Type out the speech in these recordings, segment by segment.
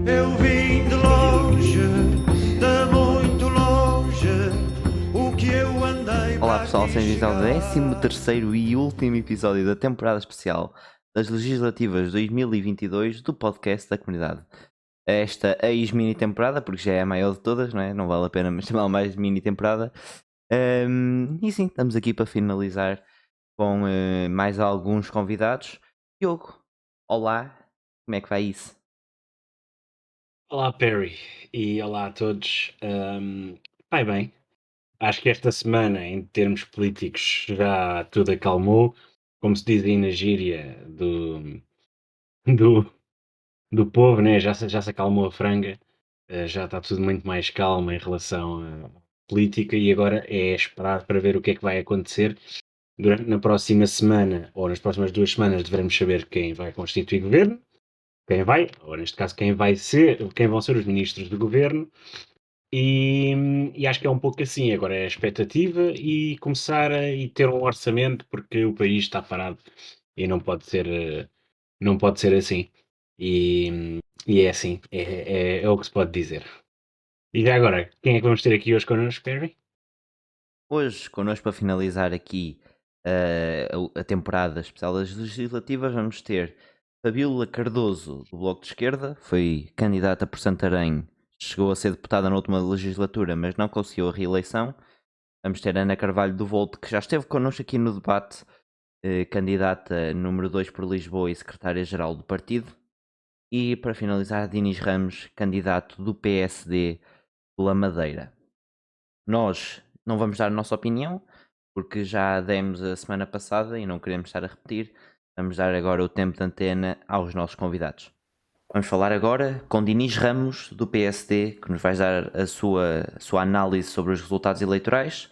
Eu vim de longe, de muito longe, o que eu andei Olá para pessoal, aqui sejam bem-vindos ao chegar. 13º e último episódio da temporada especial das Legislativas 2022 do podcast da comunidade. Esta ex-mini temporada, porque já é a maior de todas, não é? Não vale a pena chamar mais de mini temporada. E sim, estamos aqui para finalizar com mais alguns convidados. Diogo, olá, como é que vai isso? Olá, Perry, e olá a todos. Vai bem. Acho que esta semana, em termos políticos, já tudo acalmou. Como se diz aí na gíria do, do povo, né? Já se acalmou a franga, já está tudo muito mais calmo em relação à política e agora é esperar para ver o que é que vai acontecer. Na próxima semana, ou nas próximas 2 semanas, devemos saber quem vai constituir governo, ou neste caso, quem vão ser os ministros do governo. E acho que é um pouco assim, agora é a expectativa e começar e ter um orçamento, porque o país está parado e não pode ser assim. E é assim, é o que se pode dizer. E já agora, quem é que vamos ter aqui hoje connosco, Perry? Hoje, connosco para finalizar aqui a temporada especial das legislativas, vamos ter Fabíola Cardoso, do Bloco de Esquerda, foi candidata por Santarém, chegou a ser deputada na última legislatura, mas não conseguiu a reeleição. Vamos ter Ana Carvalho do Volt, que já esteve connosco aqui no debate, candidata número 2 por Lisboa e secretária-geral do partido. E para finalizar, Dinis Ramos, candidato do PSD pela Madeira. Nós não vamos dar a nossa opinião, porque já demos a semana passada e não queremos estar a repetir. Vamos dar agora o tempo de antena aos nossos convidados. Vamos falar agora com Dinis Ramos, do PSD, que nos vai dar a sua análise sobre os resultados eleitorais,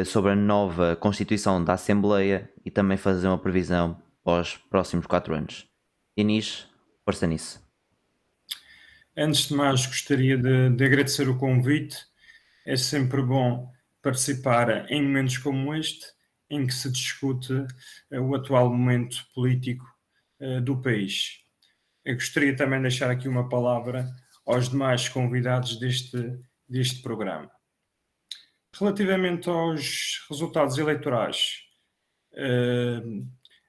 sobre a nova Constituição da Assembleia e também fazer uma previsão para os próximos 4 anos. Dinis, força nisso. Antes de mais, gostaria de agradecer o convite. É sempre bom participar em momentos como este, em que se discute o atual momento político do país. Eu gostaria também de deixar aqui uma palavra aos demais convidados deste programa. Relativamente aos resultados eleitorais,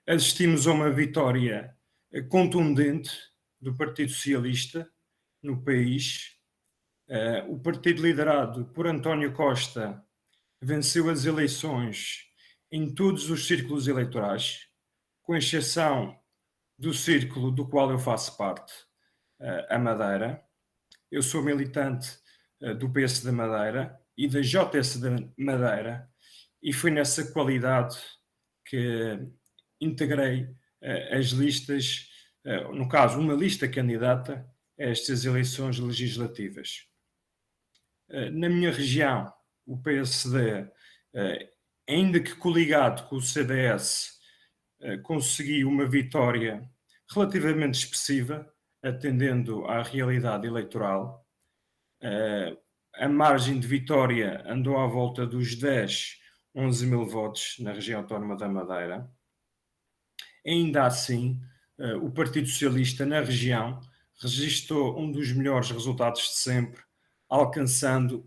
assistimos a uma vitória contundente do Partido Socialista no país. O partido liderado por António Costa venceu as eleições em todos os círculos eleitorais, com exceção do círculo do qual eu faço parte, a Madeira. Eu sou militante do PS da Madeira e da JS da Madeira e foi nessa qualidade que integrei as listas, no caso, uma lista candidata a estas eleições legislativas. Na minha região, o PSD, ainda que coligado com o CDS, conseguiu uma vitória relativamente expressiva, atendendo à realidade eleitoral. A margem de vitória andou à volta dos 10, 11 mil votos na região autónoma da Madeira. Ainda assim, o Partido Socialista na região registrou um dos melhores resultados de sempre, alcançando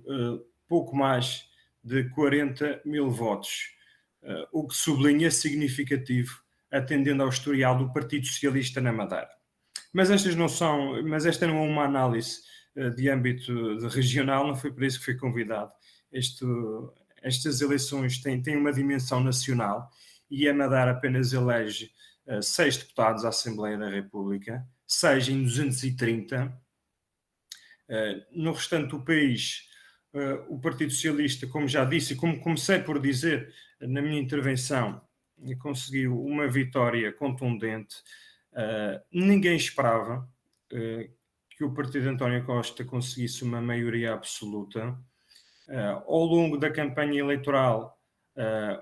pouco mais de 40 mil votos, o que sublinha significativo, atendendo ao historial do Partido Socialista na Madeira. Mas esta não é uma análise de âmbito regional, não foi por isso que fui convidado. Estas eleições têm uma dimensão nacional e a Madeira apenas elege 6 deputados à Assembleia da República, 6 em 230. No restante do país, o Partido Socialista, como já disse, e como comecei por dizer na minha intervenção, conseguiu uma vitória contundente. Ninguém esperava que o partido de António Costa conseguisse uma maioria absoluta. Ao longo da campanha eleitoral,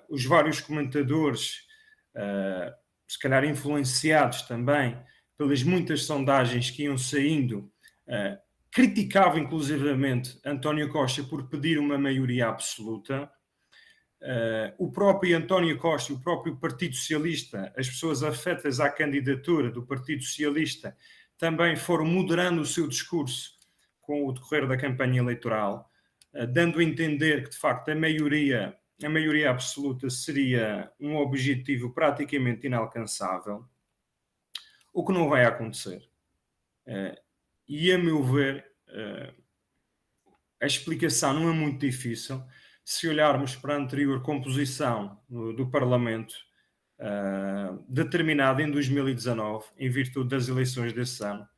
os vários comentadores, se calhar influenciados também pelas muitas sondagens que iam saindo, criticavam inclusivamente António Costa por pedir uma maioria absoluta. O próprio António Costa e o próprio Partido Socialista, as pessoas afetas à candidatura do Partido Socialista, também foram moderando o seu discurso com o decorrer da campanha eleitoral, dando a entender que, de facto, a maioria absoluta seria um objetivo praticamente inalcançável, o que não vai acontecer. E, a meu ver, a explicação não é muito difícil. Se olharmos para a anterior composição do Parlamento, determinada em 2019, em virtude das eleições desse ano,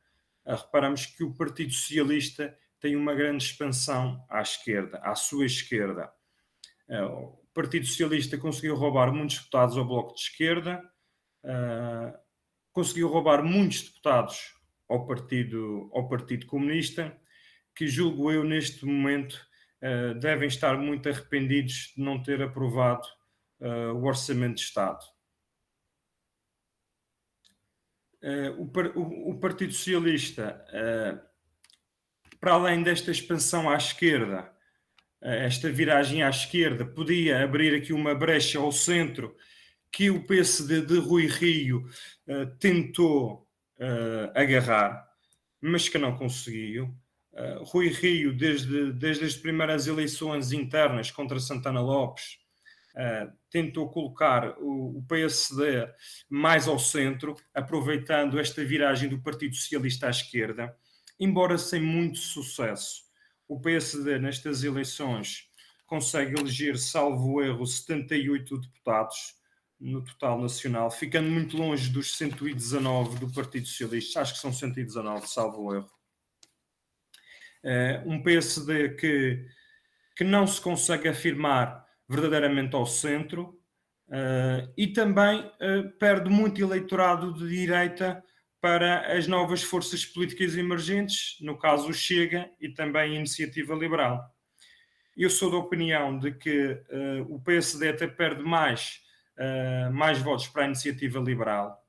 reparamos que o Partido Socialista tem uma grande expansão à esquerda, à sua esquerda. O Partido Socialista conseguiu roubar muitos deputados ao Bloco de Esquerda, conseguiu roubar muitos deputados ao Partido Comunista, que julgo eu neste momento devem estar muito arrependidos de não ter aprovado o Orçamento de Estado. O Partido Socialista, para além desta expansão à esquerda, esta viragem à esquerda, podia abrir aqui uma brecha ao centro que o PSD de Rui Rio tentou agarrar, mas que não conseguiu. Rui Rio, desde as primeiras eleições internas contra Santana Lopes, tentou colocar o PSD mais ao centro, aproveitando esta viragem do Partido Socialista à esquerda, embora sem muito sucesso. O PSD, nestas eleições, consegue eleger, salvo erro, 78 deputados no total nacional, ficando muito longe dos 119 do Partido Socialista. Acho que são 119, salvo erro. Um PSD que não se consegue afirmar verdadeiramente ao centro e também perde muito eleitorado de direita para as novas forças políticas emergentes, no caso o Chega e também a Iniciativa Liberal. Eu sou da opinião de que o PSD até perde mais votos para a Iniciativa Liberal.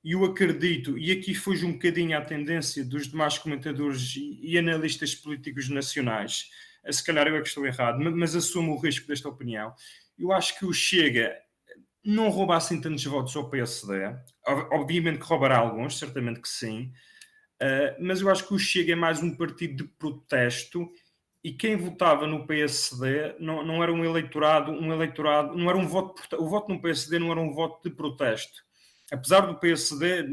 E eu acredito, e aqui fujo um bocadinho à tendência dos demais comentadores e analistas políticos nacionais, se calhar eu é que estou errado, mas assumo o risco desta opinião. Eu acho que o Chega não rouba assim tantos votos ao PSD, obviamente que roubará alguns, certamente que sim, mas eu acho que o Chega é mais um partido de protesto e quem votava no PSD não era um eleitorado, não era um voto, o voto no PSD não era um voto de protesto. Apesar do PSD,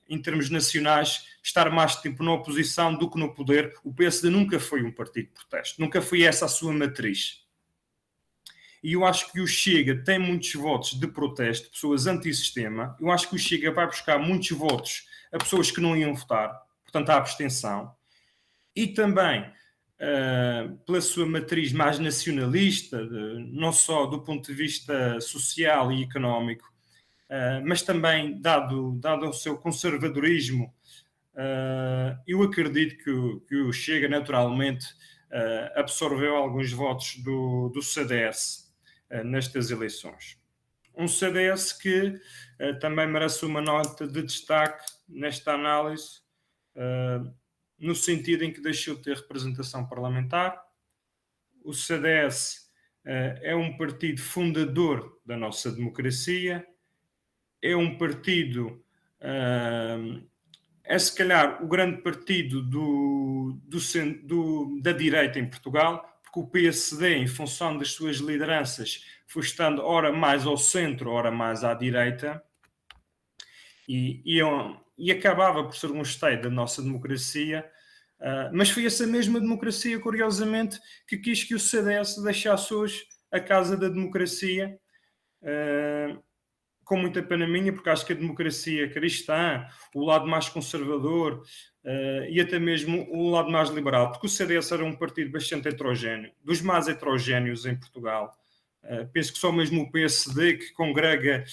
em termos nacionais, estar mais tempo na oposição do que no poder, o PSD nunca foi um partido de protesto, nunca foi essa a sua matriz. E eu acho que o Chega tem muitos votos de protesto, pessoas antissistema. Eu acho que o Chega vai buscar muitos votos a pessoas que não iam votar, portanto, a abstenção. E também pela sua matriz mais nacionalista, não só do ponto de vista social e económico, mas também dado o seu conservadorismo, eu acredito que o Chega naturalmente absorveu alguns votos do CDS nestas eleições. Um CDS que também merece uma nota de destaque nesta análise, no sentido em que deixou de ter representação parlamentar. O CDS é um partido fundador da nossa democracia, é um partido, é se calhar o grande partido da direita em Portugal, porque o PSD, em função das suas lideranças, foi estando ora mais ao centro, ora mais à direita, e acabava por ser um esteio da nossa democracia, mas foi essa mesma democracia, curiosamente, que quis que o CDS deixasse hoje a casa da democracia, com muita pena minha, porque acho que a democracia cristã, o lado mais conservador e até mesmo o lado mais liberal, porque o CDS era um partido bastante heterogéneo, dos mais heterogéneos em Portugal. Penso que só mesmo o PSD, que congrega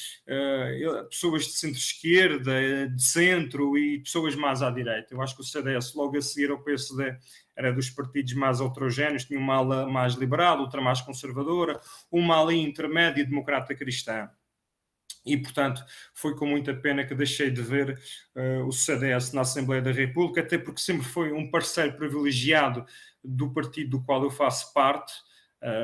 pessoas de centro-esquerda, de centro e pessoas mais à direita. Eu acho que o CDS, logo a seguir ao PSD, era dos partidos mais heterogéneos, tinha uma ala mais liberal, outra mais conservadora, uma ala intermédia democrata cristã. E, portanto, foi com muita pena que deixei de ver o CDS na Assembleia da República, até porque sempre foi um parceiro privilegiado do partido do qual eu faço parte,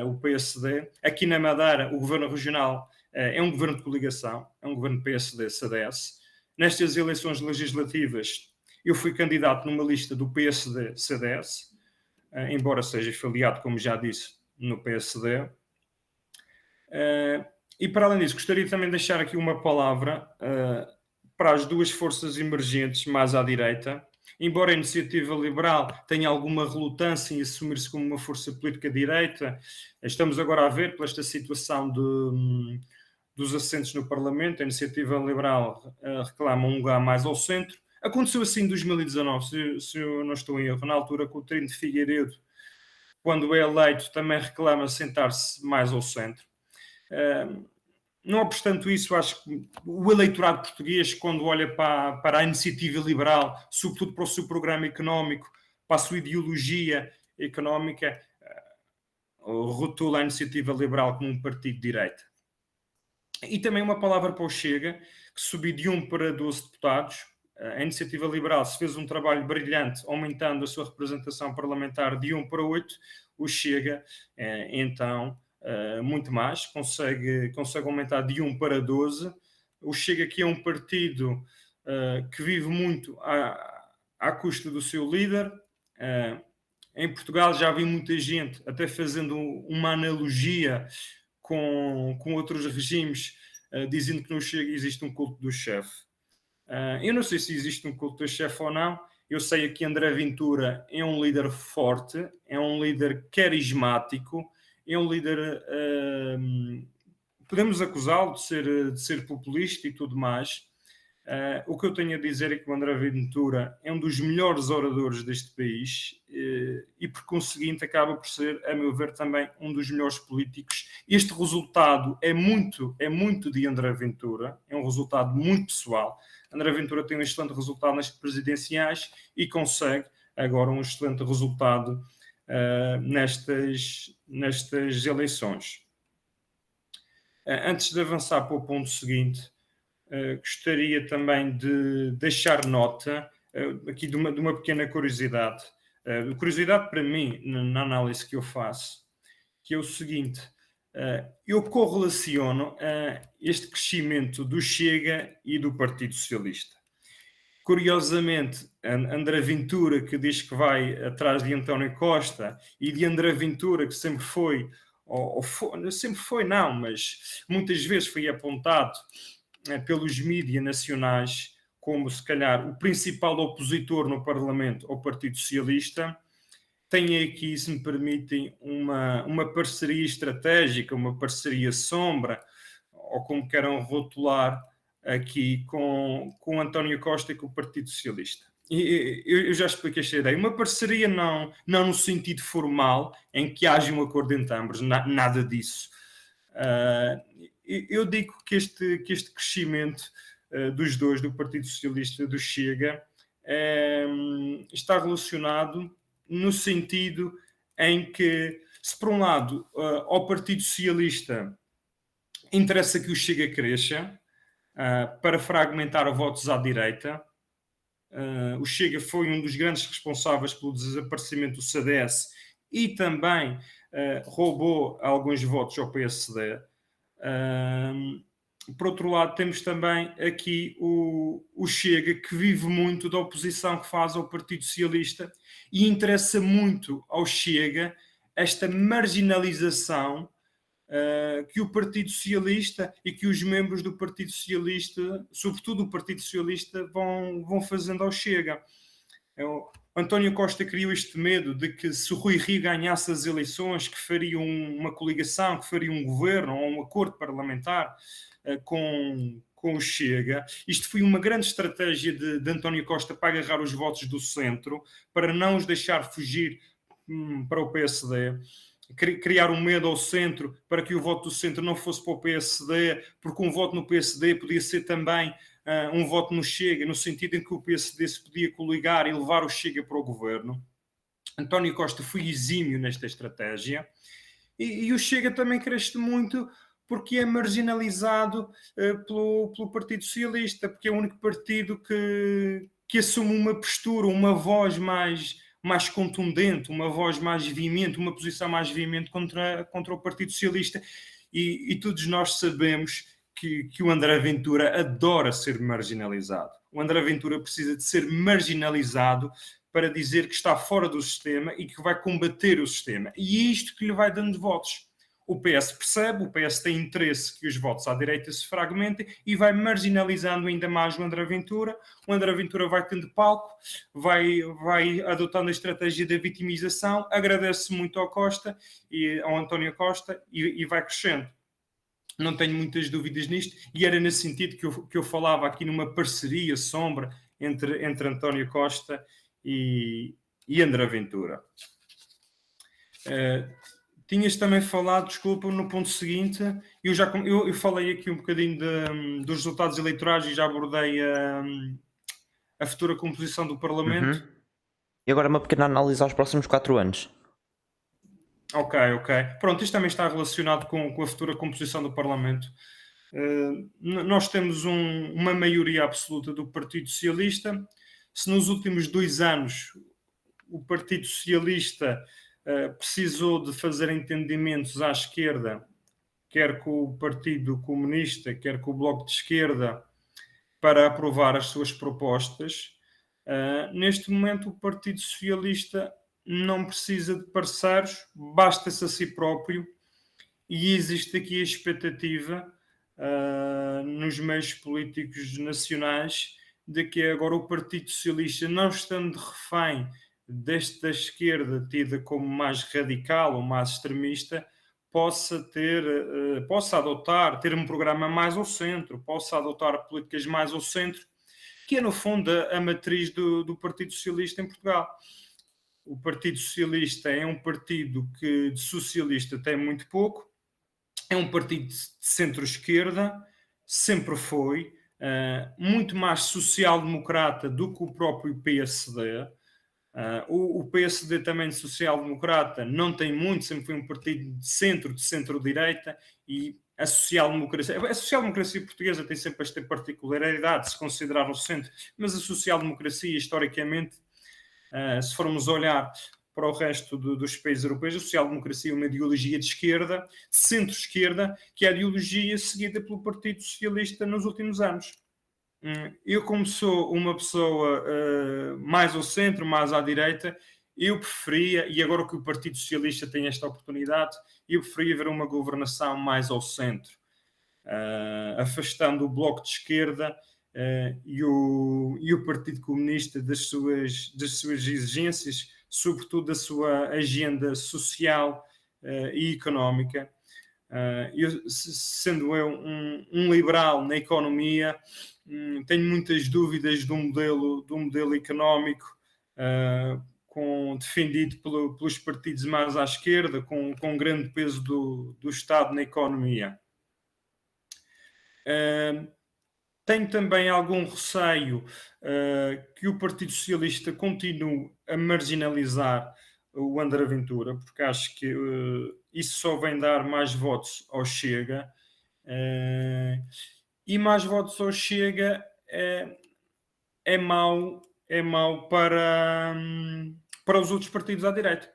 o PSD. Aqui na Madeira, o governo regional é um governo de coligação, é um governo PSD-CDS. nestas eleições legislativas, eu fui candidato numa lista do PSD-CDS, embora seja filiado, como já disse, no PSD. E para além disso, gostaria também de deixar aqui uma palavra para as duas forças emergentes mais à direita. Embora a Iniciativa Liberal tenha alguma relutância em assumir-se como uma força política direita, estamos agora a ver, por esta situação dos assentos no Parlamento, a Iniciativa Liberal reclama um lugar mais ao centro. Aconteceu assim em 2019, se eu não estou em erro, na altura com o Trino de Figueiredo, quando é eleito, também reclama sentar-se mais ao centro. Não obstante isso, acho que o eleitorado português, quando olha para a Iniciativa Liberal, sobretudo para o seu programa económico, para a sua ideologia económica, rotula a Iniciativa Liberal como um partido de direita. E também uma palavra para o Chega, que subiu de 1 para 12 deputados. A Iniciativa Liberal se fez um trabalho brilhante, aumentando a sua representação parlamentar de 1 para 8. O Chega, então, muito mais, consegue aumentar de 1 para 12. O Chega, que é um partido que vive muito à custa do seu líder. Em Portugal já vi muita gente até fazendo uma analogia com outros regimes, dizendo que no Chega existe um culto do chefe. Eu não sei se existe um culto do chefe ou não. Eu sei que André Ventura é um líder forte, é um líder carismático, é um líder... podemos acusá-lo de ser populista e tudo mais. O que eu tenho a dizer é que o André Ventura é um dos melhores oradores deste país e, por conseguinte, acaba por ser, a meu ver, também um dos melhores políticos. Este resultado é muito de André Ventura, é um resultado muito pessoal. André Ventura tem um excelente resultado nas presidenciais e consegue agora um excelente resultado nestas eleições. Antes de avançar para o ponto seguinte, gostaria também de deixar nota aqui de uma pequena curiosidade. Curiosidade para mim, na análise que eu faço, que é o seguinte: eu correlaciono este crescimento do Chega e do Partido Socialista. Curiosamente, André Ventura, que diz que vai atrás de António Costa, e de André Ventura, que sempre foi, mas muitas vezes foi apontado pelos mídias nacionais como, se calhar, o principal opositor no Parlamento ao Partido Socialista, tem aqui, se me permitem, uma parceria estratégica, uma parceria sombra, ou como queiram rotular aqui, com António Costa e com o Partido Socialista. E eu já expliquei esta ideia. Uma parceria não no sentido formal, em que haja um acordo entre ambos, nada disso. Eu digo que este crescimento dos dois, do Partido Socialista e do Chega, está relacionado no sentido em que, se por um lado ao Partido Socialista interessa que o Chega cresça para fragmentar votos à direita. O Chega foi um dos grandes responsáveis pelo desaparecimento do CDS e também roubou alguns votos ao PSD. Por outro lado, temos também aqui o Chega, que vive muito da oposição que faz ao Partido Socialista, e interessa muito ao Chega esta marginalização que o Partido Socialista e que os membros do Partido Socialista, sobretudo o Partido Socialista, vão fazendo ao Chega. António Costa criou este medo de que, se o Rui Rio ganhasse as eleições, que faria uma coligação, que faria um governo ou um acordo parlamentar com o Chega. Isto foi uma grande estratégia de António Costa para agarrar os votos do centro, para não os deixar fugir para o PSD. Criar um medo ao centro para que o voto do centro não fosse para o PSD, porque um voto no PSD podia ser também um voto no Chega, no sentido em que o PSD se podia coligar e levar o Chega para o governo. António Costa foi exímio nesta estratégia, e o Chega também cresce muito porque é marginalizado pelo Partido Socialista, porque é o único partido que assume uma postura, uma voz mais contundente, uma voz mais veemente, uma posição mais veemente contra o Partido Socialista. E todos nós sabemos que o André Ventura adora ser marginalizado. O André Ventura precisa de ser marginalizado para dizer que está fora do sistema e que vai combater o sistema. E é isto que lhe vai dando votos. O PS percebe, o PS tem interesse que os votos à direita se fragmentem e vai marginalizando ainda mais o André Ventura. O André Ventura vai tendo palco, vai adotando a estratégia da vitimização, agradece muito ao Costa e ao António Costa e vai crescendo. Não tenho muitas dúvidas nisto, e era nesse sentido que eu falava aqui numa parceria sombra entre António Costa e André Ventura. Tinhas também falado, desculpa, no ponto seguinte, eu falei aqui um bocadinho dos resultados eleitorais e já abordei a futura composição do Parlamento. E agora uma pequena análise aos próximos 4 anos. Ok. Pronto, isto também está relacionado com a futura composição do Parlamento. Nós temos uma maioria absoluta do Partido Socialista. Se nos últimos 2 anos o Partido Socialista precisou de fazer entendimentos à esquerda, quer com o Partido Comunista, quer com o Bloco de Esquerda, para aprovar as suas propostas, neste momento o Partido Socialista não precisa de parceiros, basta-se a si próprio, e existe aqui a expectativa nos meios políticos nacionais de que agora o Partido Socialista, não estando refém desta esquerda tida como mais radical ou mais extremista, possa adotar, ter um programa mais ao centro, possa adotar políticas mais ao centro, que é no fundo a matriz do Partido Socialista em Portugal. O Partido Socialista é um partido que de socialista tem muito pouco, é um partido de centro-esquerda, sempre foi, muito mais social-democrata do que o próprio PSD. O PSD também de social-democrata não tem muito, sempre foi um partido de centro-direita, e a social-democracia portuguesa tem sempre esta particularidade de se considerar no centro, mas a social-democracia, historicamente, se formos olhar para o resto dos países europeus, a social-democracia é uma ideologia de esquerda, centro-esquerda, que é a ideologia seguida pelo Partido Socialista nos últimos anos. Eu, como sou uma pessoa mais ao centro, mais à direita, eu preferia, e agora que o Partido Socialista tem esta oportunidade, eu preferia ver uma governação mais ao centro, afastando o Bloco de Esquerda e o Partido Comunista das suas exigências, sobretudo da sua agenda social e económica. Sendo eu um liberal na economia, tenho muitas dúvidas do modelo económico defendido pelos partidos mais à esquerda, com grande peso do Estado na economia. Tenho também algum receio que o Partido Socialista continue a marginalizar o André Ventura, porque acho que isso só vem dar mais votos ao Chega, e mais votos ao Chega é mau para os outros partidos à direita.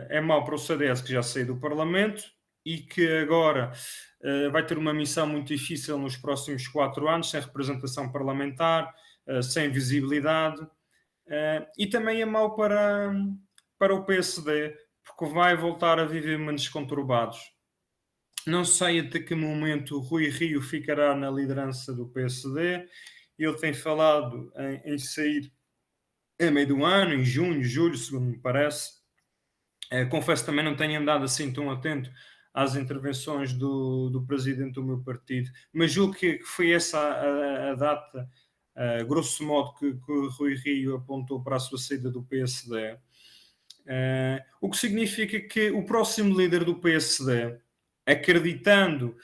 É mau para o CDS, que já saiu do Parlamento e que agora vai ter uma missão muito difícil nos próximos 4 anos, sem representação parlamentar, sem visibilidade, e também é mau para o PSD, porque vai voltar a viver momentos conturbados. Não sei até que momento o Rui Rio ficará na liderança do PSD. Ele tem falado em sair a meio do ano, em junho, julho, segundo me parece. Confesso também não tenho andado assim tão atento às intervenções do presidente do meu partido, mas julgo que foi essa a data, grosso modo, que o Rui Rio apontou para a sua saída do PSD. O que significa que o próximo líder do PSD, acreditando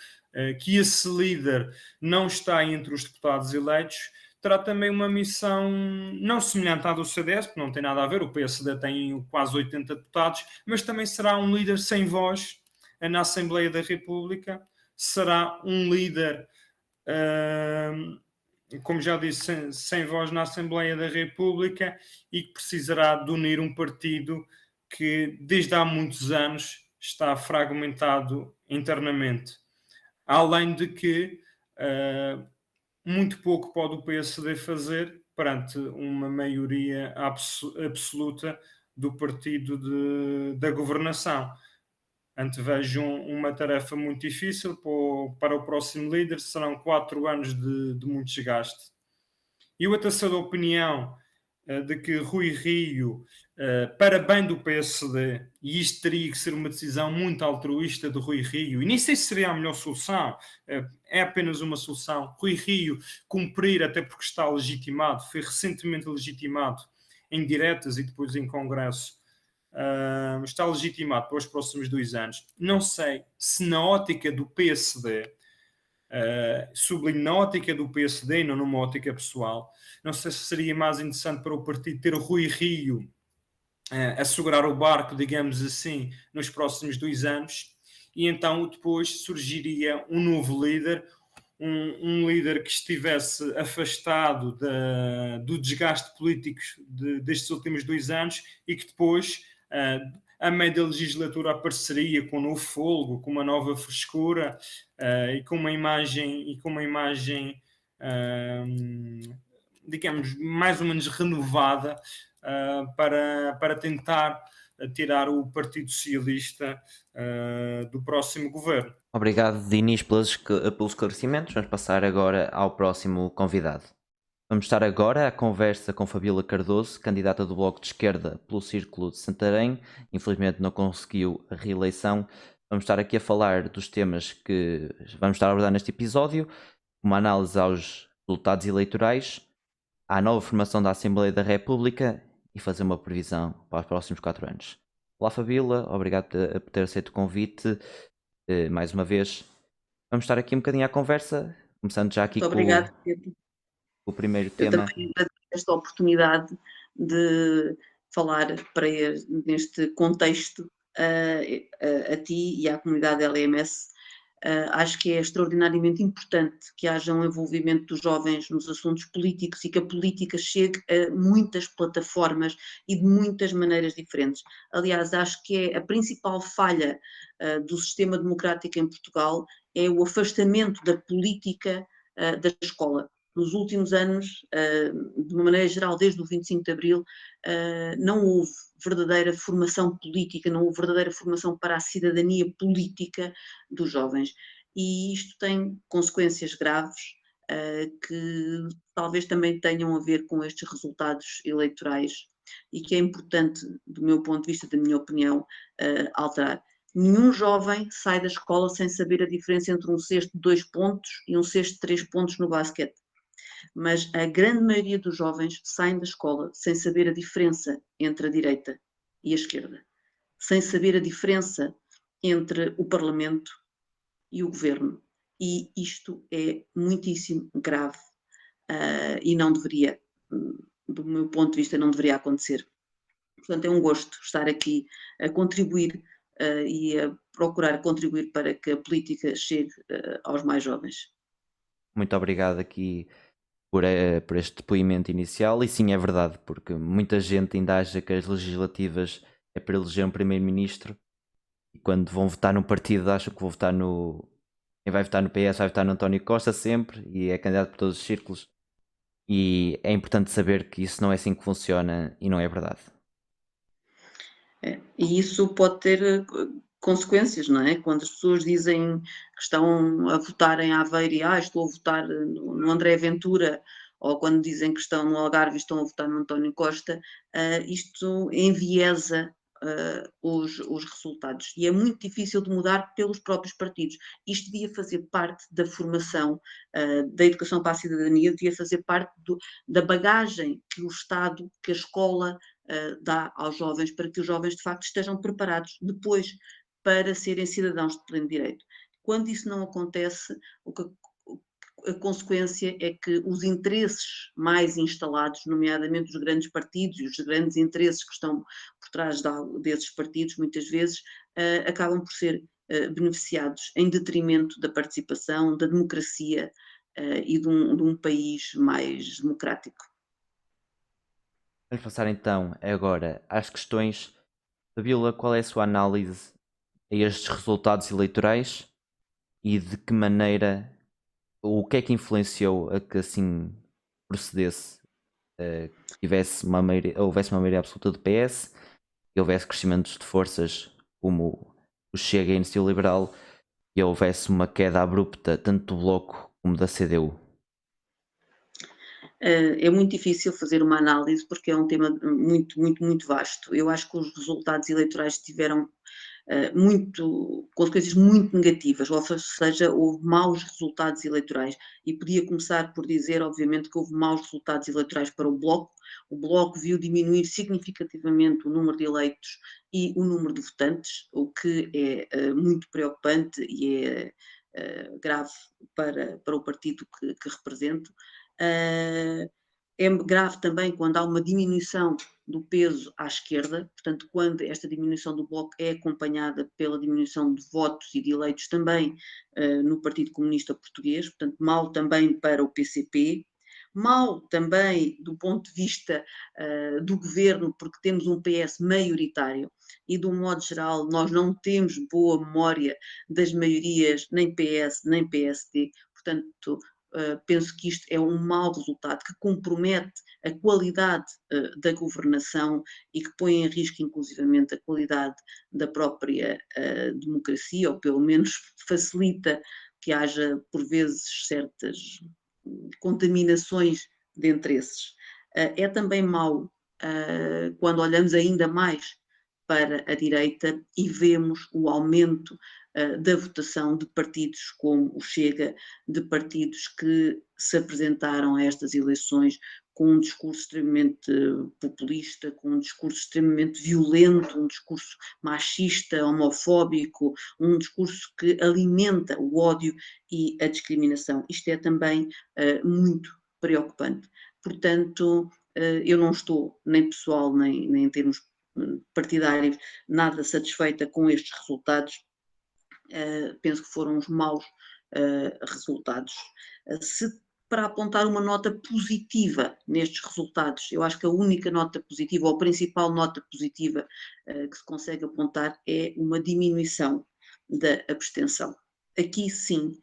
que esse líder não está entre os deputados eleitos, terá também uma missão não semelhante à do CDS, porque não tem nada a ver, o PSD tem quase 80 deputados, mas também será um líder sem voz na Assembleia da República, será um líder, como já disse, sem voz na Assembleia da República, e que precisará de unir um partido que desde há muitos anos está fragmentado internamente. além de que muito pouco pode o PSD fazer perante uma maioria absoluta do partido da governação. Antevejo uma tarefa muito difícil para o próximo líder, serão 4 anos de muito desgaste. Eu até sou da opinião de que Rui Rio, para bem do PSD, e isto teria que ser uma decisão muito altruísta de Rui Rio, e nem sei se seria a melhor solução, é apenas uma solução. Rui Rio cumprir, até porque está legitimado, foi recentemente legitimado em diretas e depois em congresso, está legitimado para os próximos 2 anos. Não sei se na ótica do PSD, sublinho na ótica do PSD e não numa ótica pessoal, não sei se seria mais interessante para o partido ter Rui Rio a segurar o barco, digamos assim, nos próximos 2 anos, e então depois surgiria um novo líder, um líder que estivesse afastado do desgaste político destes últimos 2 anos e que depois, a meio da legislatura, apareceria com um novo fôlego, com uma nova frescura e com uma imagem, digamos, mais ou menos renovada para tentar tirar o Partido Socialista do próximo governo. Obrigado, Dinis, pelos esclarecimentos. Vamos passar agora ao próximo convidado. Vamos estar agora à conversa com Fabíola Cardoso, candidata do Bloco de Esquerda pelo Círculo de Santarém. Infelizmente não conseguiu a reeleição. Vamos estar aqui a falar dos temas que vamos estar a abordar neste episódio, uma análise aos resultados eleitorais, à nova formação da Assembleia da República e fazer uma previsão para os próximos 4 anos. Olá, Fabíola, obrigado por ter aceito o convite. Mais uma vez, vamos estar aqui um bocadinho à conversa, começando já aqui Muito obrigada, com Pedro. o primeiro Eu tema. também agradeço esta oportunidade de falar neste contexto a ti e à comunidade LMS. Acho que é extraordinariamente importante que haja um envolvimento dos jovens nos assuntos políticos e que a política chegue a muitas plataformas e de muitas maneiras diferentes. Aliás, acho que é a principal falha do sistema democrático em Portugal é o afastamento da política da escola. Nos últimos anos, de uma maneira geral, desde o 25 de Abril, não houve verdadeira formação política, não houve verdadeira formação para a cidadania política dos jovens. E isto tem consequências graves que talvez também tenham a ver com estes resultados eleitorais e que é importante, do meu ponto de vista, da minha opinião, alterar. Nenhum jovem sai da escola sem saber a diferença entre um cesto de 2 pontos e um cesto de 3 pontos no basquete. Mas a grande maioria dos jovens saem da escola sem saber a diferença entre a direita e a esquerda, sem saber a diferença entre o Parlamento e o Governo. E isto é muitíssimo grave e não deveria, do meu ponto de vista, não deveria acontecer. Portanto, é um gosto estar aqui a contribuir e a procurar contribuir para que a política chegue aos mais jovens. Muito obrigado aqui por este depoimento inicial. E sim, é verdade, porque muita gente ainda acha que as legislativas é para eleger um primeiro-ministro e quando vão votar num partido acham que vão votar no... Quem vai votar no PS vai votar no António Costa sempre e é candidato por todos os círculos. E é importante saber que isso não é assim que funciona e não é verdade. E isso pode ter consequências, não é? Quando as pessoas dizem que estão a votar em Aveiro e estou a votar no André Ventura, ou quando dizem que estão no Algarve e estão a votar no António Costa, isto enviesa os resultados e é muito difícil de mudar pelos próprios partidos. Isto devia fazer parte da formação da educação para a cidadania, devia fazer parte da bagagem que o Estado, que a escola dá aos jovens, para que os jovens de facto estejam preparados depois para serem cidadãos de pleno direito. Quando isso não acontece, a consequência é que os interesses mais instalados, nomeadamente os grandes partidos e os grandes interesses que estão por trás desses partidos, muitas vezes, acabam por ser beneficiados em detrimento da participação, da democracia e de um país mais democrático. Vamos passar então agora às questões. Fabíola, qual é a sua análise a estes resultados eleitorais e de que maneira, o que é que influenciou a que assim procedesse, que houvesse uma maioria absoluta do PS, que houvesse crescimentos de forças como o Chega e a Iniciativa Liberal e houvesse uma queda abrupta tanto do Bloco como da CDU? É muito difícil fazer uma análise porque é um tema muito, muito, muito vasto. Eu acho que os resultados eleitorais tiveram consequências muito negativas, ou seja, houve maus resultados eleitorais. E podia começar por dizer, obviamente, que houve maus resultados eleitorais para o Bloco. O Bloco viu diminuir significativamente o número de eleitos e o número de votantes, o que é muito preocupante e é grave para o partido que represento. É grave também quando há uma diminuição do peso à esquerda, portanto, quando esta diminuição do Bloco é acompanhada pela diminuição de votos e de eleitos também no Partido Comunista Português, portanto, mal também para o PCP, mal também do ponto de vista do governo, porque temos um PS maioritário e, de um modo geral, nós não temos boa memória das maiorias, nem PS, nem PSD, portanto, penso que isto é um mau resultado que compromete a qualidade da governação e que põe em risco, inclusivamente, a qualidade da própria democracia, ou pelo menos facilita que haja, por vezes, certas contaminações de interesses. É também mau quando olhamos ainda mais para a direita e vemos o aumento da votação de partidos como o Chega, de partidos que se apresentaram a estas eleições com um discurso extremamente populista, com um discurso extremamente violento, um discurso machista, homofóbico, um discurso que alimenta o ódio e a discriminação. Isto é também muito preocupante. Portanto, eu não estou, nem pessoal, nem em termos partidários, nada satisfeita com estes resultados. Penso que foram os maus resultados. Para apontar uma nota positiva nestes resultados, eu acho que a única nota positiva, ou a principal nota positiva que se consegue apontar é uma diminuição da abstenção. Aqui sim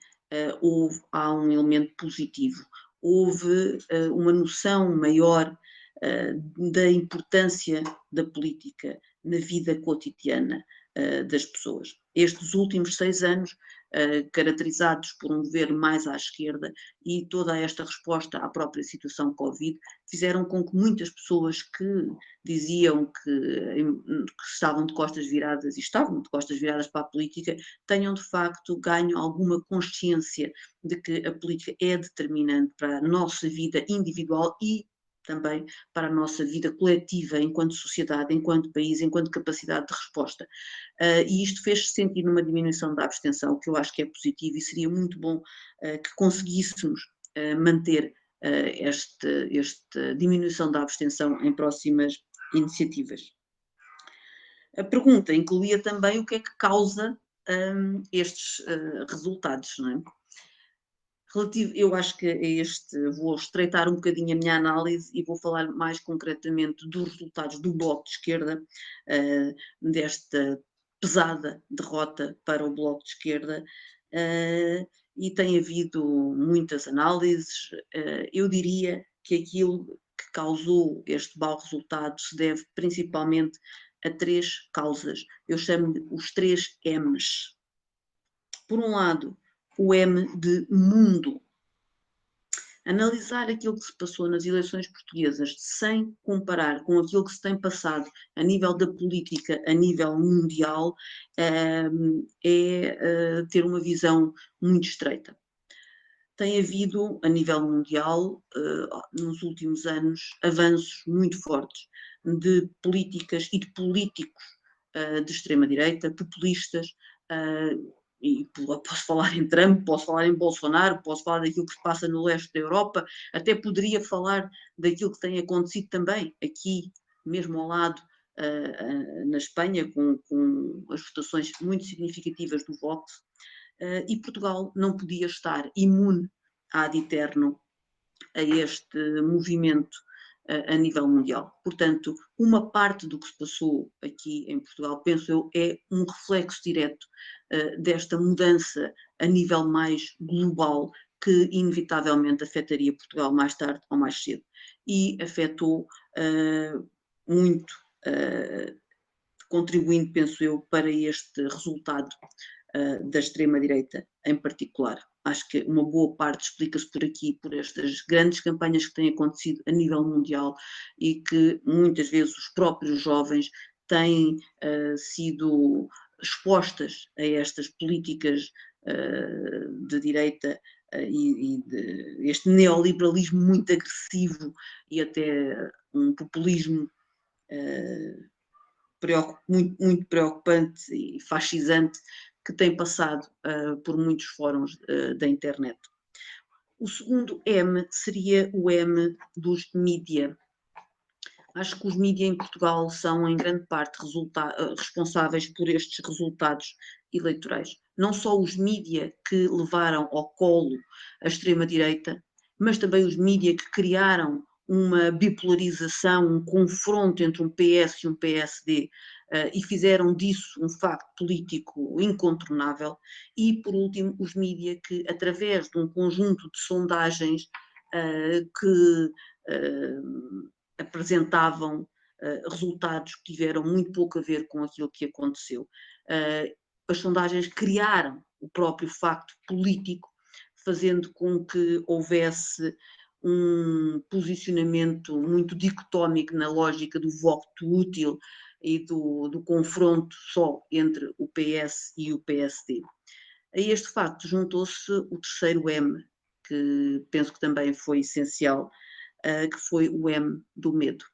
há um elemento positivo, houve uma noção maior da importância da política na vida cotidiana das pessoas. Estes últimos 6 anos, caracterizados por um governo mais à esquerda e toda esta resposta à própria situação Covid, fizeram com que muitas pessoas que diziam que estavam de costas viradas e estavam de costas viradas para a política, tenham de facto ganho alguma consciência de que a política é determinante para a nossa vida individual e também para a nossa vida coletiva enquanto sociedade, enquanto país, enquanto capacidade de resposta. E isto fez-se sentir numa diminuição da abstenção, que eu acho que é positivo e seria muito bom que conseguíssemos manter esta diminuição da abstenção em próximas iniciativas. A pergunta incluía também o que é que causa estes resultados, não é? Eu acho que vou estreitar um bocadinho a minha análise e vou falar mais concretamente dos resultados do Bloco de Esquerda, desta pesada derrota para o Bloco de Esquerda, e tem havido muitas análises. Eu diria que aquilo que causou este mau resultado se deve principalmente a 3 causas. Eu chamo-lhe os 3 M's. Por um lado, o M de mundo. Analisar aquilo que se passou nas eleições portuguesas sem comparar com aquilo que se tem passado a nível da política, a nível mundial, é ter uma visão muito estreita. Tem havido, a nível mundial, nos últimos anos, avanços muito fortes de políticas e de políticos de extrema-direita, populistas, e posso falar em Trump, posso falar em Bolsonaro, posso falar daquilo que se passa no leste da Europa, até poderia falar daquilo que tem acontecido também aqui, mesmo ao lado, na Espanha, com as votações muito significativas do Vox, e Portugal não podia estar imune ad eterno a este movimento a nível mundial. Portanto, uma parte do que se passou aqui em Portugal, penso eu, é um reflexo direto desta mudança a nível mais global que inevitavelmente afetaria Portugal mais tarde ou mais cedo. E afetou muito, contribuindo, penso eu, para este resultado da extrema-direita em particular. Acho que uma boa parte explica-se por aqui, por estas grandes campanhas que têm acontecido a nível mundial e que muitas vezes os próprios jovens têm sido expostas a estas políticas de direita e de este neoliberalismo muito agressivo e até um populismo muito preocupante e fascisante que tem passado por muitos fóruns da internet. O segundo M seria o M dos mídia. Acho que os mídia em Portugal são em grande parte responsáveis por estes resultados eleitorais. Não só os mídia que levaram ao colo a extrema-direita, mas também os mídia que criaram uma bipolarização, um confronto entre um PS e um PSD e fizeram disso um facto político incontornável. E, por último, os mídia que, através de um conjunto de sondagens que apresentavam resultados que tiveram muito pouco a ver com aquilo que aconteceu. As sondagens criaram o próprio facto político, fazendo com que houvesse um posicionamento muito dicotómico na lógica do voto útil e do confronto só entre o PS e o PSD. A este facto juntou-se o terceiro M, que penso que também foi essencial, que foi o M do medo.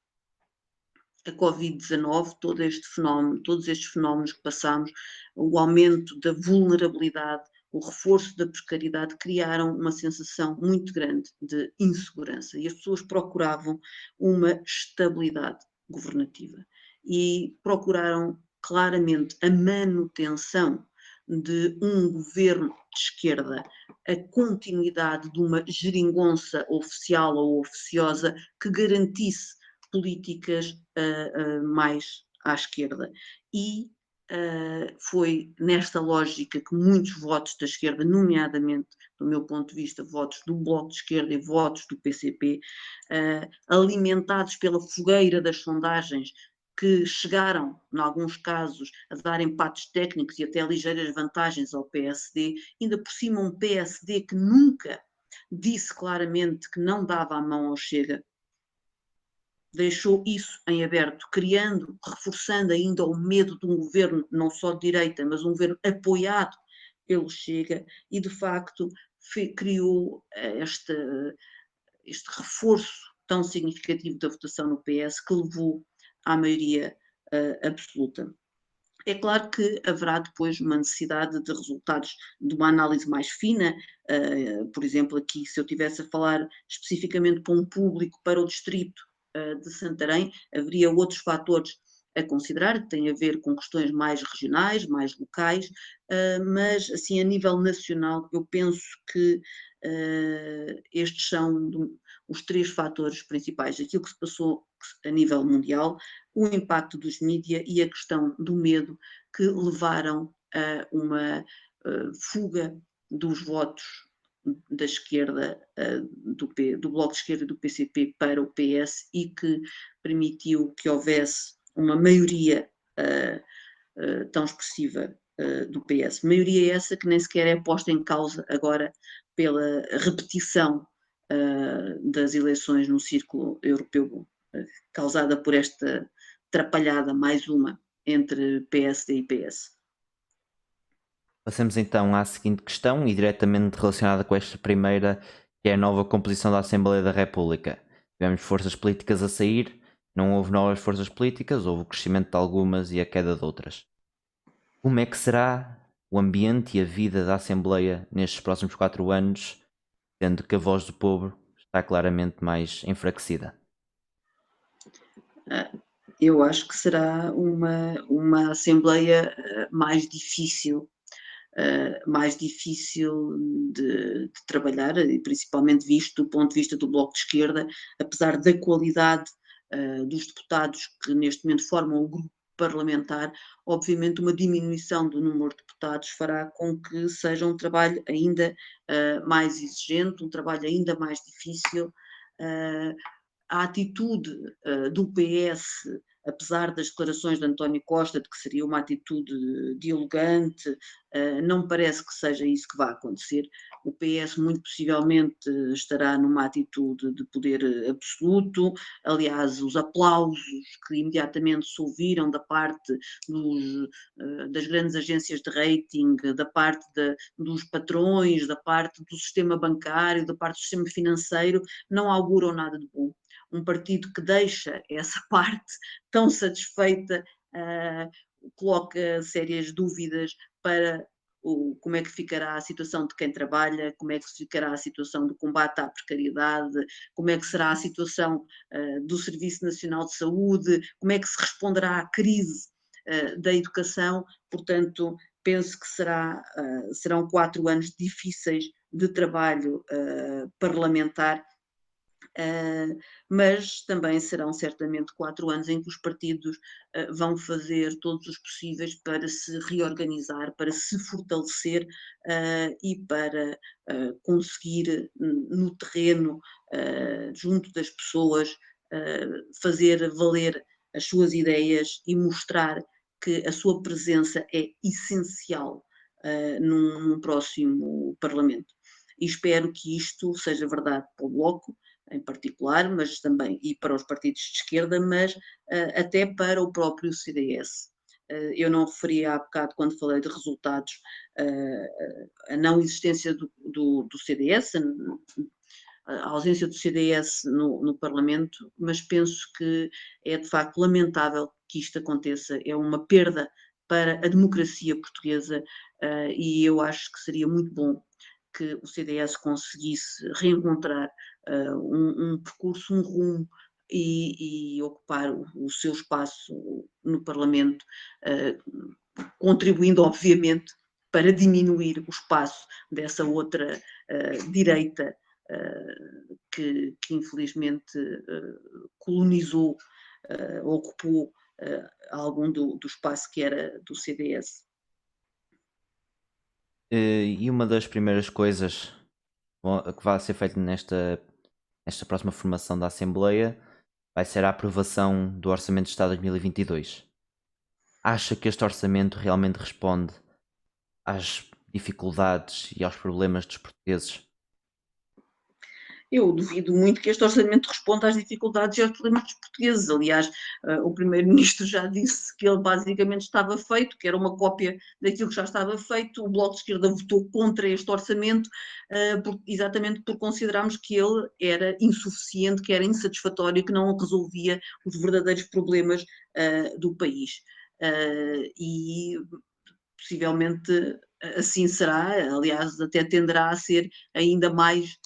A Covid-19, todos estes fenómenos que passamos, o aumento da vulnerabilidade, o reforço da precariedade, criaram uma sensação muito grande de insegurança e as pessoas procuravam uma estabilidade governativa e procuraram claramente a manutenção de um governo de esquerda, a continuidade de uma geringonça oficial ou oficiosa que garantisse políticas mais à esquerda. E foi nesta lógica que muitos votos da esquerda, nomeadamente, do meu ponto de vista, votos do Bloco de Esquerda e votos do PCP, alimentados pela fogueira das sondagens, que chegaram, em alguns casos, a dar empates técnicos e até ligeiras vantagens ao PSD, ainda por cima um PSD que nunca disse claramente que não dava a mão ao Chega, deixou isso em aberto, reforçando ainda o medo de um governo não só de direita, mas um governo apoiado pelo Chega, e de facto criou este reforço tão significativo da votação no PS que levou à maioria absoluta. É claro que haverá depois uma necessidade de resultados de uma análise mais fina, por exemplo, aqui, se eu estivesse a falar especificamente para um público, para o distrito de Santarém, haveria outros fatores a considerar, que têm a ver com questões mais regionais, mais locais, mas assim a nível nacional eu penso que estes são os três fatores principais, aquilo que se passou a nível mundial, o impacto dos mídia e a questão do medo que levaram a uma fuga dos votos da esquerda, do Bloco de Esquerda e do PCP para o PS e que permitiu que houvesse uma maioria tão expressiva do PS. Maioria essa que nem sequer é posta em causa agora pela repetição das eleições no círculo europeu, causada por esta atrapalhada, mais uma, entre PSD e PS. Passemos então à seguinte questão e diretamente relacionada com esta primeira, que é a nova composição da Assembleia da República. Tivemos forças políticas a sair, não houve novas forças políticas, houve o crescimento de algumas e a queda de outras. Como é que será o ambiente e a vida da Assembleia nestes próximos 4 anos, sendo que a voz do povo está claramente mais enfraquecida? Eu acho que será uma Assembleia mais difícil mais difícil de trabalhar, e principalmente visto do ponto de vista do Bloco de Esquerda, apesar da qualidade dos deputados que neste momento formam o grupo parlamentar, obviamente uma diminuição do número de deputados fará com que seja um trabalho ainda mais exigente, um trabalho ainda mais difícil. A atitude do PS, apesar das declarações de António Costa de que seria uma atitude dialogante, não parece que seja isso que vai acontecer. O PS muito possivelmente estará numa atitude de poder absoluto. Aliás, os aplausos que imediatamente se ouviram da parte das grandes agências de rating, da parte dos patrões, da parte do sistema bancário, da parte do sistema financeiro, não auguram nada de bom. Um partido que deixa essa parte tão satisfeita coloca sérias dúvidas para como é que ficará a situação de quem trabalha, como é que ficará a situação do combate à precariedade, como é que será a situação do Serviço Nacional de Saúde, como é que se responderá à crise da educação. Portanto, penso que serão 4 anos difíceis de trabalho parlamentar, mas também serão certamente 4 anos em que os partidos vão fazer todos os possíveis para se reorganizar, para se fortalecer e para conseguir no terreno, junto das pessoas, fazer valer as suas ideias e mostrar que a sua presença é essencial num próximo Parlamento. E espero que isto seja verdade para o Bloco, em particular, mas também e para os partidos de esquerda, mas até para o próprio CDS. Eu não referi há bocado, quando falei de resultados, a não existência do CDS, a ausência do CDS no Parlamento, mas penso que é de facto lamentável que isto aconteça, é uma perda para a democracia portuguesa e eu acho que seria muito bom que o CDS conseguisse reencontrar um percurso, um rumo e ocupar o seu espaço no Parlamento, contribuindo, obviamente, para diminuir o espaço dessa outra direita que infelizmente colonizou, ocupou algum do espaço que era do CDS. E uma das primeiras coisas que vai ser feita nesta próxima formação da Assembleia vai ser a aprovação do Orçamento de Estado 2022. Acha que este orçamento realmente responde às dificuldades e aos problemas dos portugueses? Eu duvido muito que este orçamento responda às dificuldades e aos problemas dos portugueses. Aliás, o primeiro-ministro já disse que ele basicamente estava feito, que era uma cópia daquilo que já estava feito. O Bloco de Esquerda votou contra este orçamento, exatamente por considerarmos que ele era insuficiente, que era insatisfatório, que não resolvia os verdadeiros problemas do país. E possivelmente assim será, aliás, até tenderá a ser ainda mais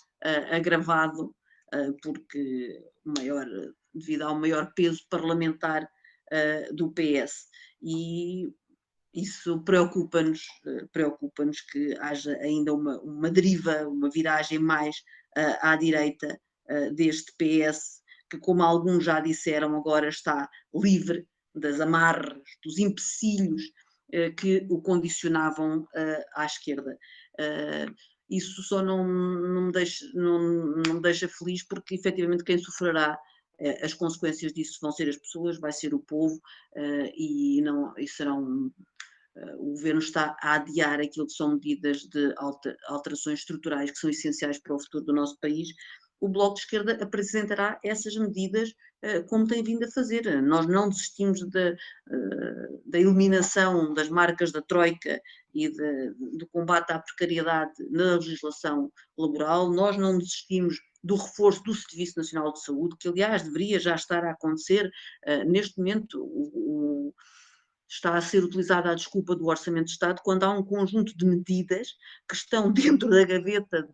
agravado, porque devido ao maior peso parlamentar do PS. E isso preocupa-nos que haja ainda uma deriva, uma viragem mais à direita deste PS, que, como alguns já disseram, agora está livre das amarras, dos empecilhos que o condicionavam à esquerda. Isso só não me deixa feliz, porque efetivamente quem sofrerá as consequências disso vão ser as pessoas, vai ser o povo, e serão. O governo está a adiar aquilo que são medidas de alterações estruturais que são essenciais para o futuro do nosso país. O Bloco de Esquerda apresentará essas medidas como tem vindo a fazer. Nós não desistimos da eliminação das marcas da Troika e do combate à precariedade na legislação laboral, nós não desistimos do reforço do Serviço Nacional de Saúde, que aliás deveria já estar a acontecer. Neste momento está a ser utilizada a desculpa do Orçamento de Estado quando há um conjunto de medidas que estão dentro da gaveta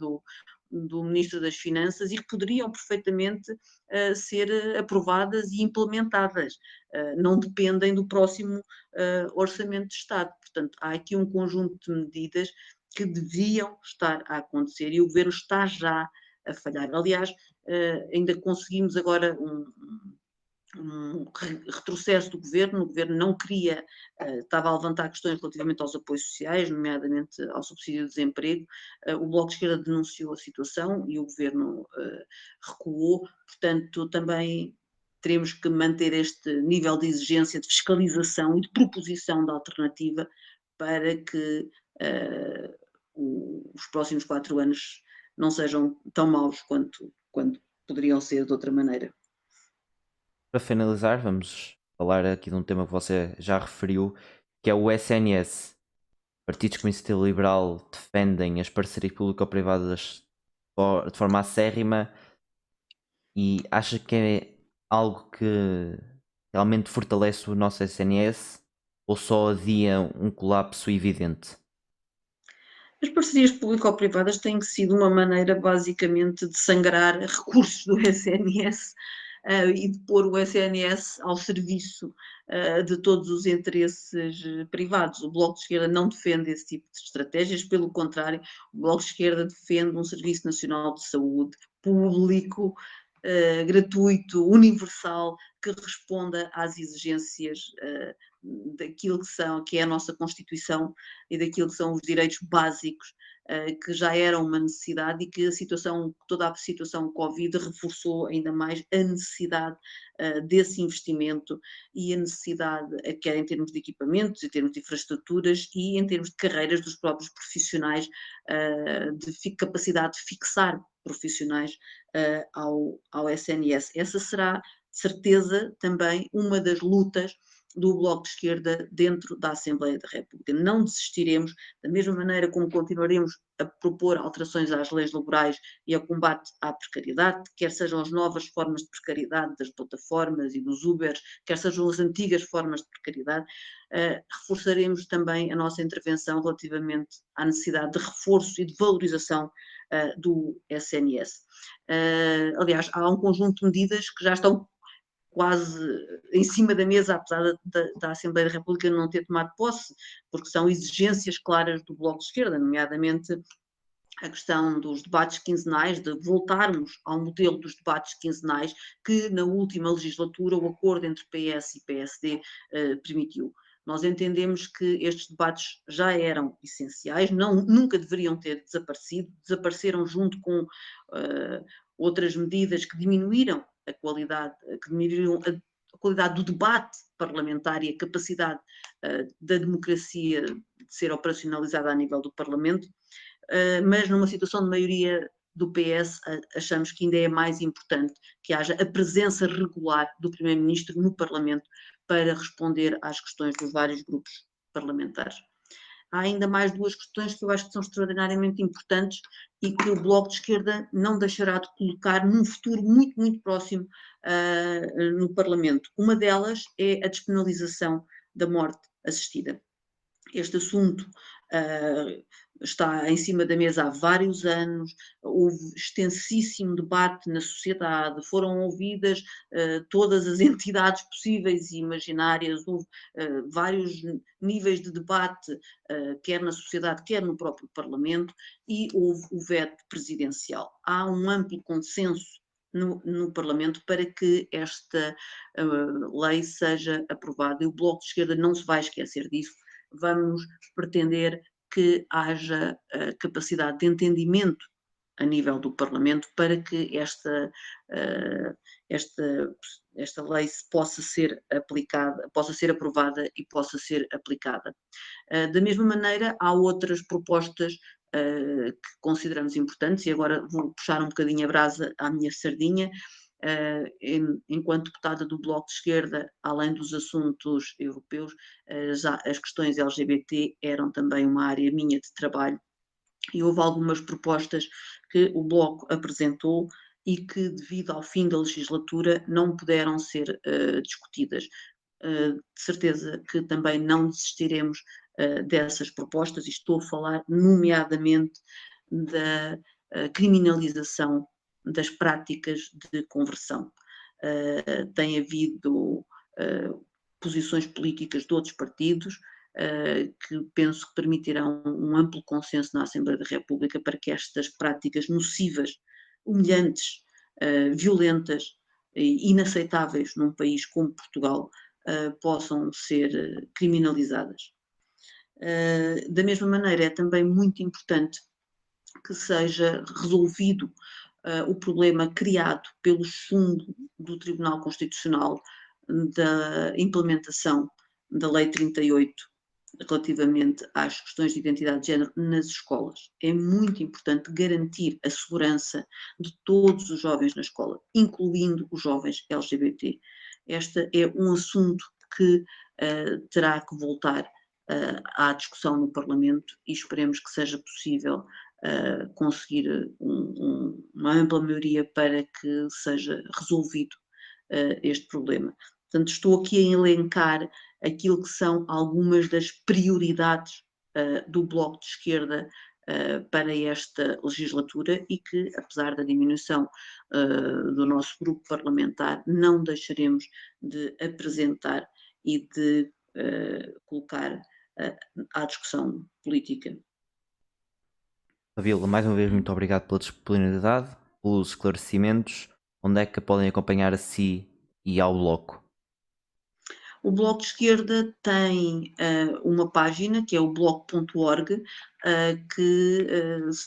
do Ministro das Finanças e que poderiam perfeitamente ser aprovadas e implementadas, não dependem do próximo Orçamento de Estado. Portanto, há aqui um conjunto de medidas que deviam estar a acontecer e o Governo está já a falhar. Aliás, ainda conseguimos agora um retrocesso do Governo. O Governo não queria, estava a levantar questões relativamente aos apoios sociais, nomeadamente ao subsídio de desemprego. O Bloco de Esquerda denunciou a situação e o Governo recuou. Portanto, também teremos que manter este nível de exigência de fiscalização e de proposição de alternativa para que os próximos 4 anos não sejam tão maus quanto poderiam ser de outra maneira. Para finalizar, vamos falar aqui de um tema que você já referiu, que é o SNS. Partidos como a Iniciativa Liberal defendem as parcerias público-privadas de forma acérrima e acha que é algo que realmente fortalece o nosso SNS ou só adia um colapso evidente? As parcerias público-privadas têm sido uma maneira, basicamente, de sangrar recursos do SNS e de pôr o SNS ao serviço de todos os interesses privados. O Bloco de Esquerda não defende esse tipo de estratégias, pelo contrário, o Bloco de Esquerda defende um Serviço Nacional de Saúde público, gratuito, universal, que responda às exigências daquilo que é a nossa Constituição e daquilo que são os direitos básicos, que já eram uma necessidade e que toda a situação Covid reforçou ainda mais a necessidade desse investimento e a necessidade, quer em termos de equipamentos, em termos de infraestruturas e em termos de carreiras dos próprios profissionais, de capacidade de fixar profissionais ao SNS. Essa será, de certeza, também uma das lutas do Bloco de Esquerda dentro da Assembleia da República. Não desistiremos, da mesma maneira como continuaremos a propor alterações às leis laborais e ao combate à precariedade, quer sejam as novas formas de precariedade das plataformas e dos Ubers, quer sejam as antigas formas de precariedade, reforçaremos também a nossa intervenção relativamente à necessidade de reforço e de valorização do SNS. Aliás, há um conjunto de medidas que já estão quase em cima da mesa, apesar da Assembleia da República não ter tomado posse, porque são exigências claras do Bloco de Esquerda, nomeadamente a questão dos debates quinzenais, de voltarmos ao modelo dos debates quinzenais que na última legislatura o acordo entre PS e PSD permitiu. Nós entendemos que estes debates já eram essenciais, nunca deveriam ter desaparecido, desapareceram junto com outras medidas que diminuíram a qualidade, do debate parlamentar e a capacidade da democracia de ser operacionalizada a nível do Parlamento, mas numa situação de maioria do PS achamos que ainda é mais importante que haja a presença regular do Primeiro-Ministro no Parlamento para responder às questões dos vários grupos parlamentares. Há ainda mais 2 questões que eu acho que são extraordinariamente importantes e que o Bloco de Esquerda não deixará de colocar num futuro muito, muito próximo no Parlamento. Uma delas é a despenalização da morte assistida. Este assunto está em cima da mesa há vários anos, houve extensíssimo debate na sociedade, foram ouvidas todas as entidades possíveis e imaginárias, houve vários níveis de debate, quer na sociedade, quer no próprio Parlamento, e houve o veto presidencial. Há um amplo consenso no Parlamento para que esta lei seja aprovada e o Bloco de Esquerda não se vai esquecer disso. Vamos pretender que haja capacidade de entendimento a nível do Parlamento para que esta lei possa ser aplicada, possa ser aprovada e possa ser aplicada. Da mesma maneira, há outras propostas que consideramos importantes e agora vou puxar um bocadinho a brasa à minha sardinha. Enquanto deputada do Bloco de Esquerda, além dos assuntos europeus, já as questões LGBT eram também uma área minha de trabalho e houve algumas propostas que o Bloco apresentou e que, devido ao fim da legislatura, não puderam ser discutidas. De certeza que também não desistiremos dessas propostas e estou a falar nomeadamente criminalização das práticas de conversão. Tem havido posições políticas de outros partidos que penso que permitirão um amplo consenso na Assembleia da República para que estas práticas nocivas, humilhantes, violentas e inaceitáveis num país como Portugal possam ser criminalizadas. Da mesma maneira, é também muito importante que seja resolvido o problema criado pelo fundo do Tribunal Constitucional da implementação da Lei 38 relativamente às questões de identidade de género nas escolas. É muito importante garantir a segurança de todos os jovens na escola, incluindo os jovens LGBT. Este é um assunto que terá que voltar à discussão no Parlamento e esperemos que seja possível conseguir uma ampla maioria para que seja resolvido este problema. Portanto, estou aqui a elencar aquilo que são algumas das prioridades do Bloco de Esquerda para esta legislatura e que, apesar da diminuição do nosso grupo parlamentar, não deixaremos de apresentar e de colocar à discussão política. Fabíola, mais uma vez, muito obrigado pela disponibilidade, pelos esclarecimentos. Onde é que a podem acompanhar a si e ao Bloco? O Bloco de Esquerda tem uma página, que é o bloco.org, que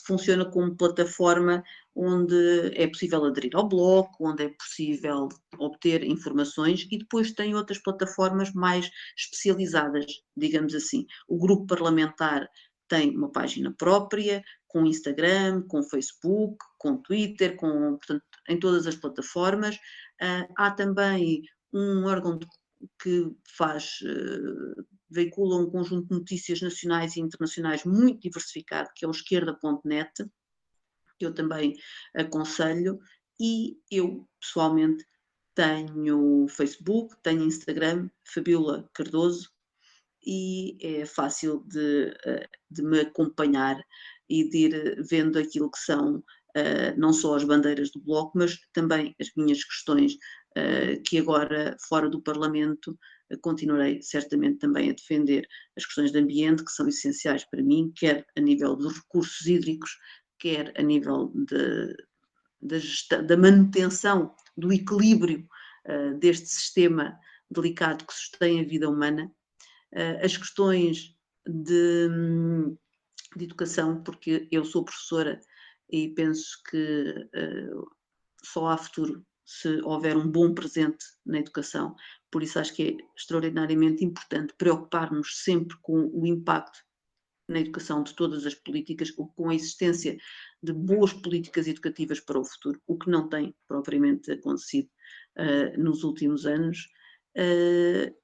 funciona como plataforma onde é possível aderir ao Bloco, onde é possível obter informações e depois tem outras plataformas mais especializadas, digamos assim. O grupo parlamentar tem uma página própria, com Instagram, com Facebook, com Twitter, portanto, em todas as plataformas. Há também um órgão que veicula um conjunto de notícias nacionais e internacionais muito diversificado, que é o esquerda.net, que eu também aconselho, e eu, pessoalmente, tenho Facebook, tenho Instagram, Fabíola Cardoso, e é fácil de me acompanhar e de ir vendo aquilo que são não só as bandeiras do Bloco, mas também as minhas questões que agora, fora do Parlamento, continuarei certamente também a defender as questões de ambiente, que são essenciais para mim, quer a nível dos recursos hídricos, quer a nível da manutenção do equilíbrio deste sistema delicado que sustém a vida humana, as questões de educação, porque eu sou professora e penso que só há futuro se houver um bom presente na educação, por isso acho que é extraordinariamente importante preocupar-nos sempre com o impacto na educação de todas as políticas, com a existência de boas políticas educativas para o futuro, o que não tem propriamente acontecido nos últimos anos.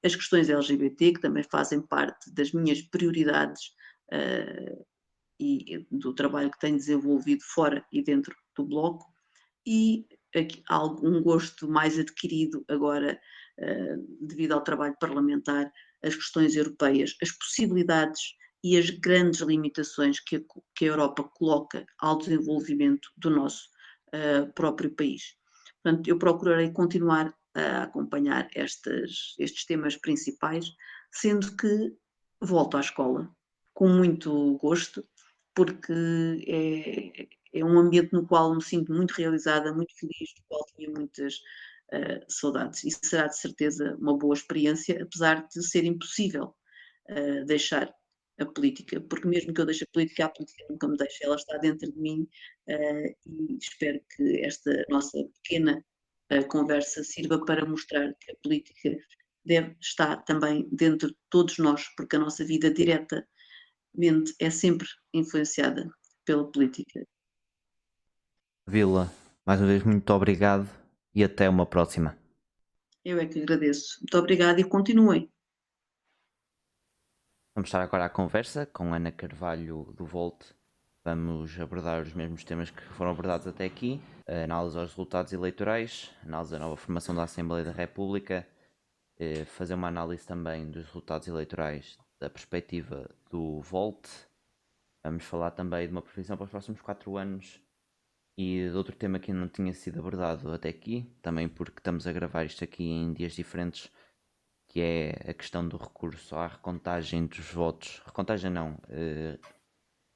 As questões LGBT, que também fazem parte das minhas prioridades e do trabalho que tenho desenvolvido fora e dentro do Bloco, e há algum gosto mais adquirido agora, devido ao trabalho parlamentar, as questões europeias, as possibilidades e as grandes limitações que a Europa coloca ao desenvolvimento do nosso próprio país. Portanto, eu procurarei continuar a acompanhar estes temas principais, sendo que volto à escola com muito gosto, porque é um ambiente no qual me sinto muito realizada, muito feliz, do qual tinha muitas saudades. Isso será de certeza uma boa experiência, apesar de ser impossível deixar a política, porque mesmo que eu deixe a política nunca me deixa, ela está dentro de mim e espero que esta nossa pequena conversa sirva para mostrar que a política deve estar também dentro de todos nós, porque a nossa vida diretamente é sempre influenciada pela política. Vila, mais uma vez, muito obrigado e até uma próxima. Eu é que agradeço. Muito obrigada e continuem. Vamos estar agora à conversa com Ana Carvalho do Volt. Vamos abordar os mesmos temas que foram abordados até aqui: a análise aos resultados eleitorais, a análise da nova formação da Assembleia da República, fazer uma análise também dos resultados eleitorais da perspectiva do Volt. Vamos falar também de uma previsão para os próximos 4 anos E outro tema que não tinha sido abordado até aqui, também porque estamos a gravar isto aqui em dias diferentes, que é a questão do recurso à recontagem dos votos. Recontagem não,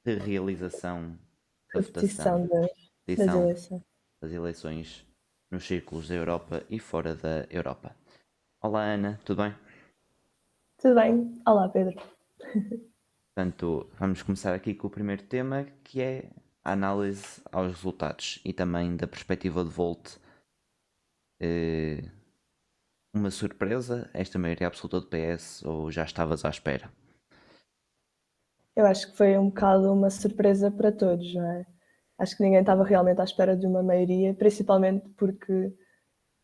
de realização da votação, Repetição das edição eleições. das eleições nos círculos da Europa e fora da Europa. Olá Ana, tudo bem? Tudo bem? Olá, Pedro. Portanto, vamos começar aqui com o primeiro tema, que é a análise aos resultados e também da perspectiva de Volt. Uma surpresa, esta maioria absoluta do PS, ou já estavas à espera? Eu acho que foi um bocado uma surpresa para todos, não é? Acho que ninguém estava realmente à espera de uma maioria, principalmente porque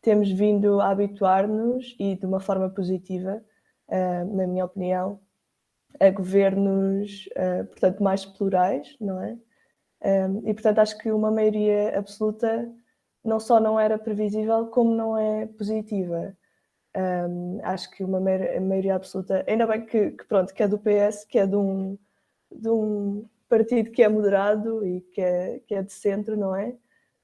temos vindo a habituar-nos, e de uma forma positiva, na minha opinião, a governos, portanto, mais plurais, não é? E, portanto, acho que uma maioria absoluta não só não era previsível, como não é positiva. Acho que uma maioria absoluta, ainda bem pronto, que é do PS, que é de um partido que é moderado e que é de centro, não é?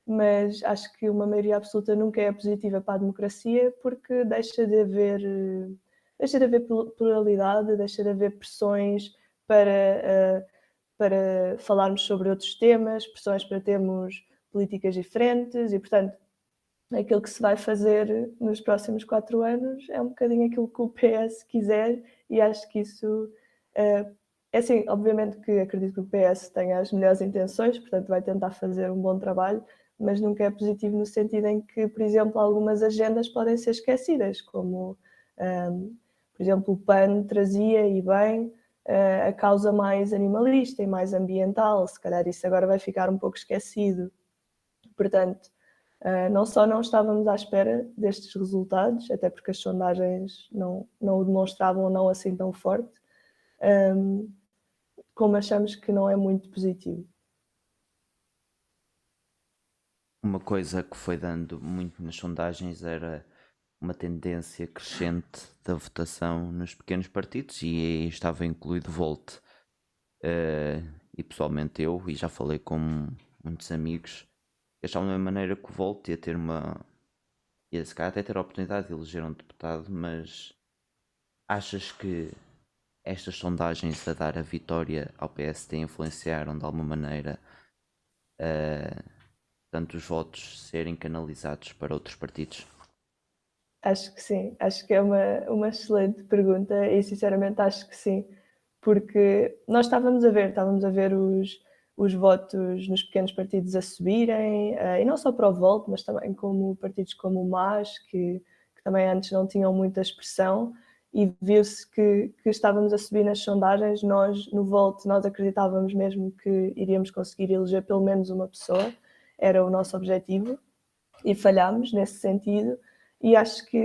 Mas acho que uma maioria absoluta nunca é positiva para a democracia, porque deixa de haver pluralidade, deixa de haver pressões para falarmos sobre outros temas, pressões para termos políticas diferentes e, portanto, aquilo que se vai fazer nos próximos 4 anos é um bocadinho aquilo que o PS quiser, e acho que isso é assim, obviamente que acredito que o PS tenha as melhores intenções, portanto vai tentar fazer um bom trabalho, mas nunca é positivo no sentido em que, por exemplo, algumas agendas podem ser esquecidas, como, por exemplo, o PAN trazia, e bem, a causa mais animalista e mais ambiental, se calhar isso agora vai ficar um pouco esquecido. Portanto, não só não estávamos à espera destes resultados, até porque as sondagens não o demonstravam não assim tão forte, como achamos que não é muito positivo. Uma coisa que foi dando muito nas sondagens era uma tendência crescente da votação nos pequenos partidos, e aí estava incluído Volt. E pessoalmente eu, e já falei com muitos amigos, achavam da mesma maneira que o Volt ia ter ia se calhar até ter a oportunidade de eleger um deputado, mas achas que estas sondagens a dar a vitória ao PSD influenciaram de alguma maneira tanto os votos serem canalizados para outros partidos? Acho que sim, acho que é uma excelente pergunta e sinceramente acho que sim, porque nós estávamos a ver os votos nos pequenos partidos a subirem, e não só para o Volt, mas também como partidos como o MAS, que também antes não tinham muita expressão, e viu-se que estávamos a subir nas sondagens. Nós, no Volt, nós acreditávamos mesmo que iríamos conseguir eleger pelo menos uma pessoa, era o nosso objetivo, e falhámos nesse sentido, e acho que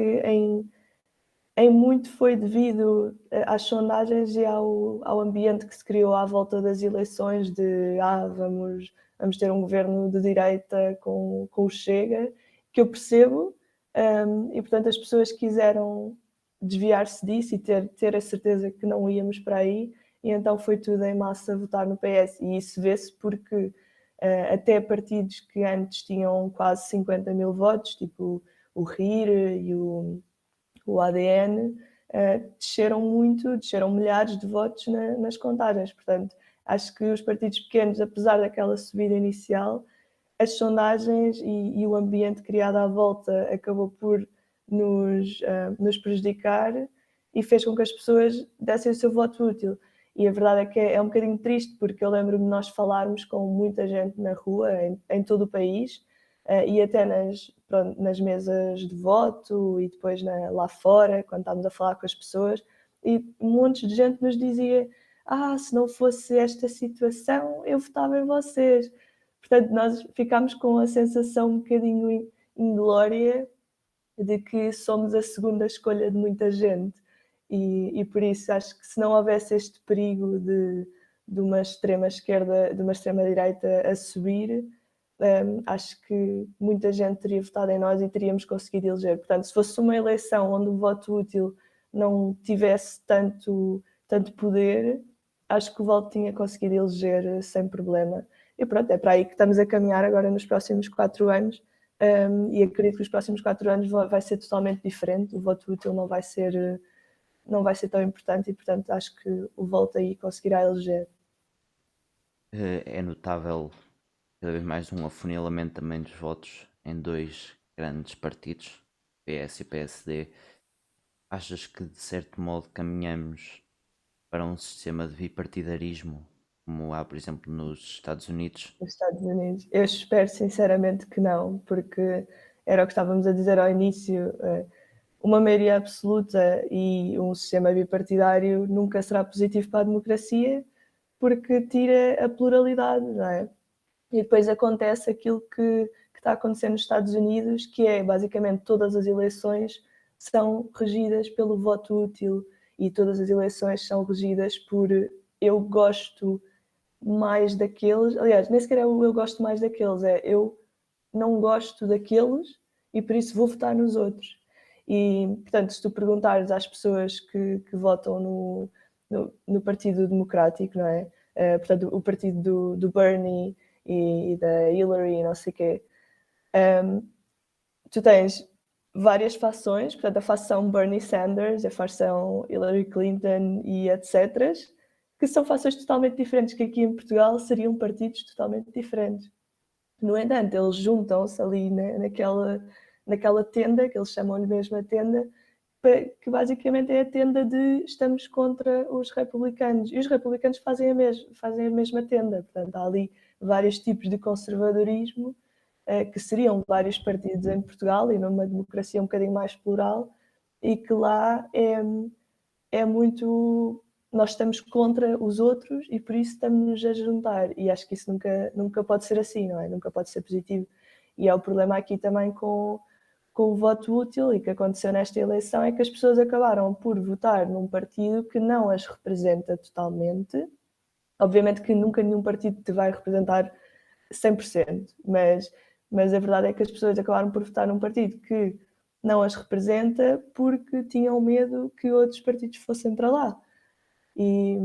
em muito foi devido às sondagens e ao ambiente que se criou à volta das eleições de vamos ter um governo de direita com o Chega, que eu percebo, e portanto as pessoas quiseram desviar-se disso e ter a certeza que não íamos para aí, e então foi tudo em massa votar no PS, e isso vê-se porque até partidos que antes tinham quase 50 mil votos, tipo o RIR e o ADN, desceram milhares de votos nas contagens. Portanto, acho que os partidos pequenos, apesar daquela subida inicial, as sondagens e o ambiente criado à volta acabou por nos prejudicar e fez com que as pessoas dessem o seu voto útil. E a verdade é que é um bocadinho triste, porque eu lembro-me de nós falarmos com muita gente na rua, em todo o país, e até nas mesas de voto e depois lá fora, quando estávamos a falar com as pessoas, e montes de gente nos dizia: se não fosse esta situação, eu votava em vocês. Portanto, nós ficámos com a sensação um bocadinho inglória de que somos a segunda escolha de muita gente. E por isso acho que se não houvesse este perigo de uma extrema esquerda, de uma extrema direita a subir, acho que muita gente teria votado em nós e teríamos conseguido eleger. Portanto, se fosse uma eleição onde o voto útil não tivesse tanto poder, acho que o Volt tinha conseguido eleger sem problema. E pronto, é para aí que estamos a caminhar agora nos próximos 4 anos. E acredito que os próximos 4 anos vai ser totalmente diferente, o voto útil não vai ser tão importante e, portanto, acho que o Volt aí conseguirá eleger. É notável cada vez mais um afunilamento também dos votos em dois grandes partidos, PS e PSD. Achas que de certo modo caminhamos para um sistema de bipartidarismo, como há, por exemplo, nos Estados Unidos? Nos Estados Unidos. Eu espero sinceramente que não, porque era o que estávamos a dizer ao início, uma maioria absoluta e um sistema bipartidário nunca será positivo para a democracia, porque tira a pluralidade, não é? E depois acontece aquilo que está acontecendo nos Estados Unidos, que é basicamente todas as eleições são regidas pelo voto útil e todas as eleições são regidas por eu gosto mais daqueles, aliás, nem sequer é o eu gosto mais daqueles, é eu não gosto daqueles e por isso vou votar nos outros. E, portanto, se tu perguntares às pessoas que votam no Partido Democrático, não é? Portanto, o partido do Bernie e da Hillary e não sei o quê, tu tens várias fações, portanto, a facção Bernie Sanders, a facção Hillary Clinton e etc., que são fações totalmente diferentes, que aqui em Portugal seriam partidos totalmente diferentes. No entanto, eles juntam-se ali naquela tenda, que eles chamam-lhe mesmo a tenda, que basicamente é a tenda de estamos contra os republicanos. E os republicanos fazem a mesma tenda. Portanto, há ali vários tipos de conservadorismo, que seriam vários partidos em Portugal e numa democracia um bocadinho mais plural, e que lá é muito. Nós estamos contra os outros e por isso estamos-nos a juntar. E acho que isso nunca pode ser assim, não é? Nunca pode ser positivo. E é o problema aqui também com o voto útil e que aconteceu nesta eleição é que as pessoas acabaram por votar num partido que não as representa totalmente. Obviamente que nunca nenhum partido te vai representar 100%, mas a verdade é que as pessoas acabaram por votar num partido que não as representa porque tinham medo que outros partidos fossem para lá. E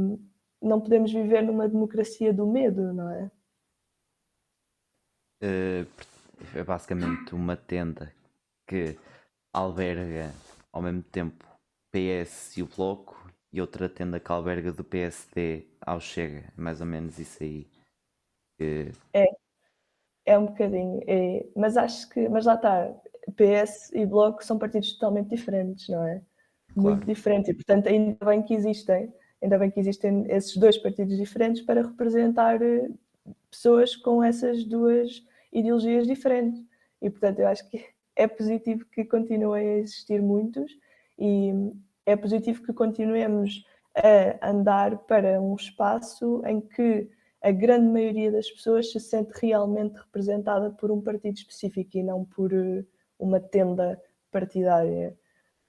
não podemos viver numa democracia do medo, não é? É basicamente uma tenda que alberga ao mesmo tempo PS e o Bloco e outra tenda que alberga do PSD ao Chega, mais ou menos isso aí. É um bocadinho, mas acho que, mas lá está, PS e Bloco são partidos totalmente diferentes, não é? Muito diferentes, e portanto ainda bem que existem esses dois partidos diferentes para representar pessoas com essas duas ideologias diferentes. E portanto eu acho que é positivo que continuem a existir muitos e é positivo que continuemos a andar para um espaço em que a grande maioria das pessoas se sente realmente representada por um partido específico e não por uma tenda partidária.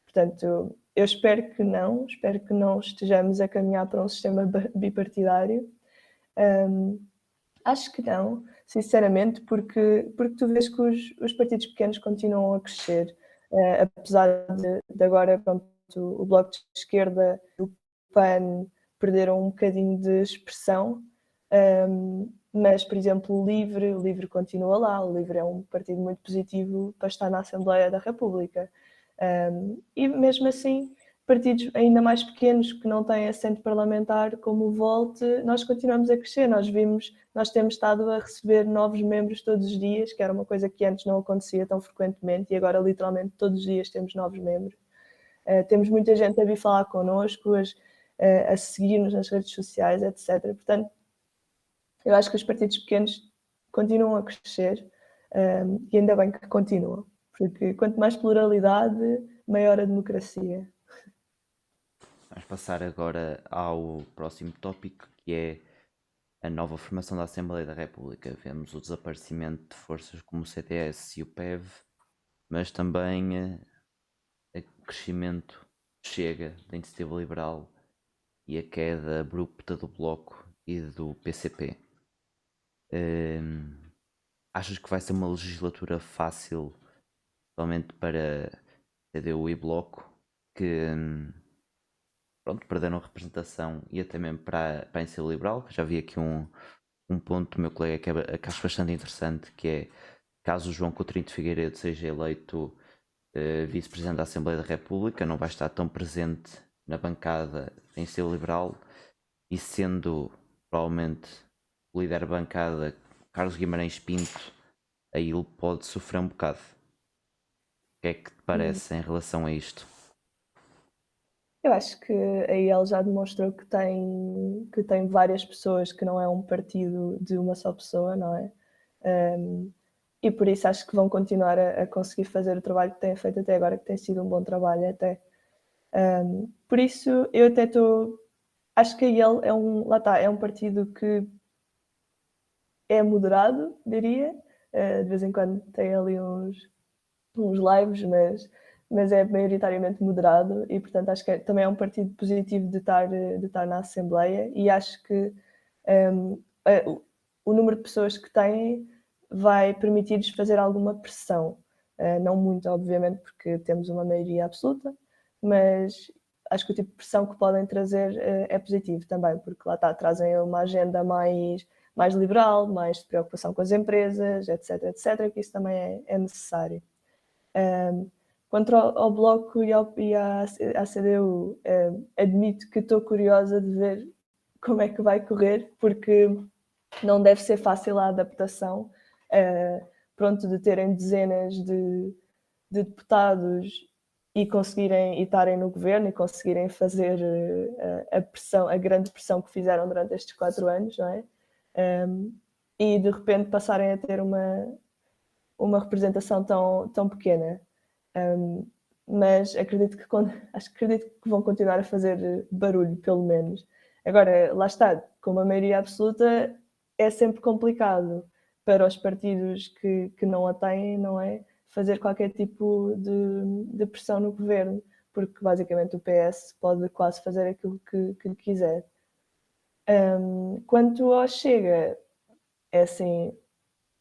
Portanto, eu espero que não estejamos a caminhar para um sistema bipartidário. Acho que não, sinceramente, porque tu vês que os partidos pequenos continuam a crescer, apesar de agora, pronto, o Bloco de Esquerda e o PAN perderam um bocadinho de expressão, mas, por exemplo, o LIVRE continua lá, o LIVRE é um partido muito positivo para estar na Assembleia da República. E mesmo assim, partidos ainda mais pequenos que não têm assento parlamentar, como o Volt, nós continuamos a crescer. Nós temos estado a receber novos membros todos os dias, que era uma coisa que antes não acontecia tão frequentemente, e agora literalmente todos os dias temos novos membros. Temos muita gente a vir falar connosco, a seguir-nos nas redes sociais, etc. Portanto, eu acho que os partidos pequenos continuam a crescer, e ainda bem que continuam, porque quanto mais pluralidade, maior a democracia. Vamos passar agora ao próximo tópico, que é a nova formação da Assembleia da República. Vemos o desaparecimento de forças como o CDS e o PEV, mas também o crescimento Chega da Iniciativa Liberal e a queda abrupta do Bloco e do PCP. Achas que vai ser uma legislatura fácil, somente para CDU e Bloco, que pronto, perderam representação, e até mesmo para a Iniciativa Liberal, que já havia aqui um um ponto do meu colega que acho bastante interessante, que é caso o João Coutinho de Figueiredo seja eleito vice-presidente da Assembleia da República, não vai estar tão presente na bancada em ser liberal, e sendo provavelmente o líder da bancada Carlos Guimarães Pinto, aí ele pode sofrer um bocado. O que é que te parece em relação a isto? Eu acho que aí ele já demonstrou que tem várias pessoas, que não é um partido de uma só pessoa, não é? E por isso acho que vão continuar a conseguir fazer o trabalho que têm feito até agora, que tem sido um bom trabalho até. Por isso eu até estou. Acho que ele é um partido que é moderado, diria. De vez em quando tem ali uns lives, mas é maioritariamente moderado e, portanto, acho que também é um partido positivo de estar na Assembleia, e acho que o número de pessoas que têm vai permitir-lhes fazer alguma pressão. Não muito, obviamente, porque temos uma maioria absoluta, mas acho que o tipo de pressão que podem trazer é positivo também, porque lá está, trazem uma agenda mais liberal, mais de preocupação com as empresas, etc., que isso também é necessário. Quanto ao Bloco e à CDU, admito que estou curiosa de ver como é que vai correr, porque não deve ser fácil a adaptação, pronto, de terem dezenas de deputados e conseguirem estarem no governo e conseguirem fazer a grande pressão que fizeram durante estes 4 anos, não é? E de repente passarem a ter uma representação tão pequena. Mas acredito que vão continuar a fazer barulho, pelo menos. Agora, lá está, com uma maioria absoluta é sempre complicado para os partidos que não a têm, não é? Fazer qualquer tipo de pressão no governo, porque basicamente o PS pode quase fazer aquilo que quiser. Quanto ao Chega, é assim,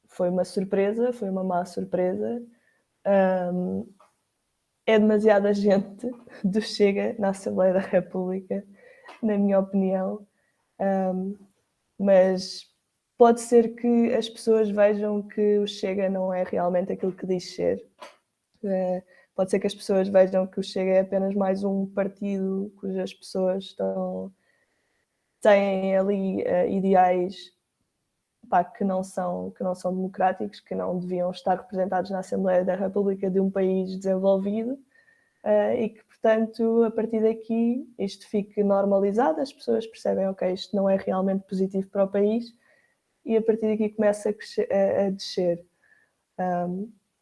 foi uma surpresa, foi uma má surpresa. É demasiada gente do Chega na Assembleia da República, na minha opinião, mas pode ser que as pessoas vejam que o Chega não é realmente aquilo que diz ser. Pode ser que as pessoas vejam que o Chega é apenas mais um partido cujas pessoas têm ali ideais que não são democráticos, que não deviam estar representados na Assembleia da República de um país desenvolvido, e que, portanto, a partir daqui isto fique normalizado, as pessoas percebem, ok, isto não é realmente positivo para o país, e a partir daqui começa a descer.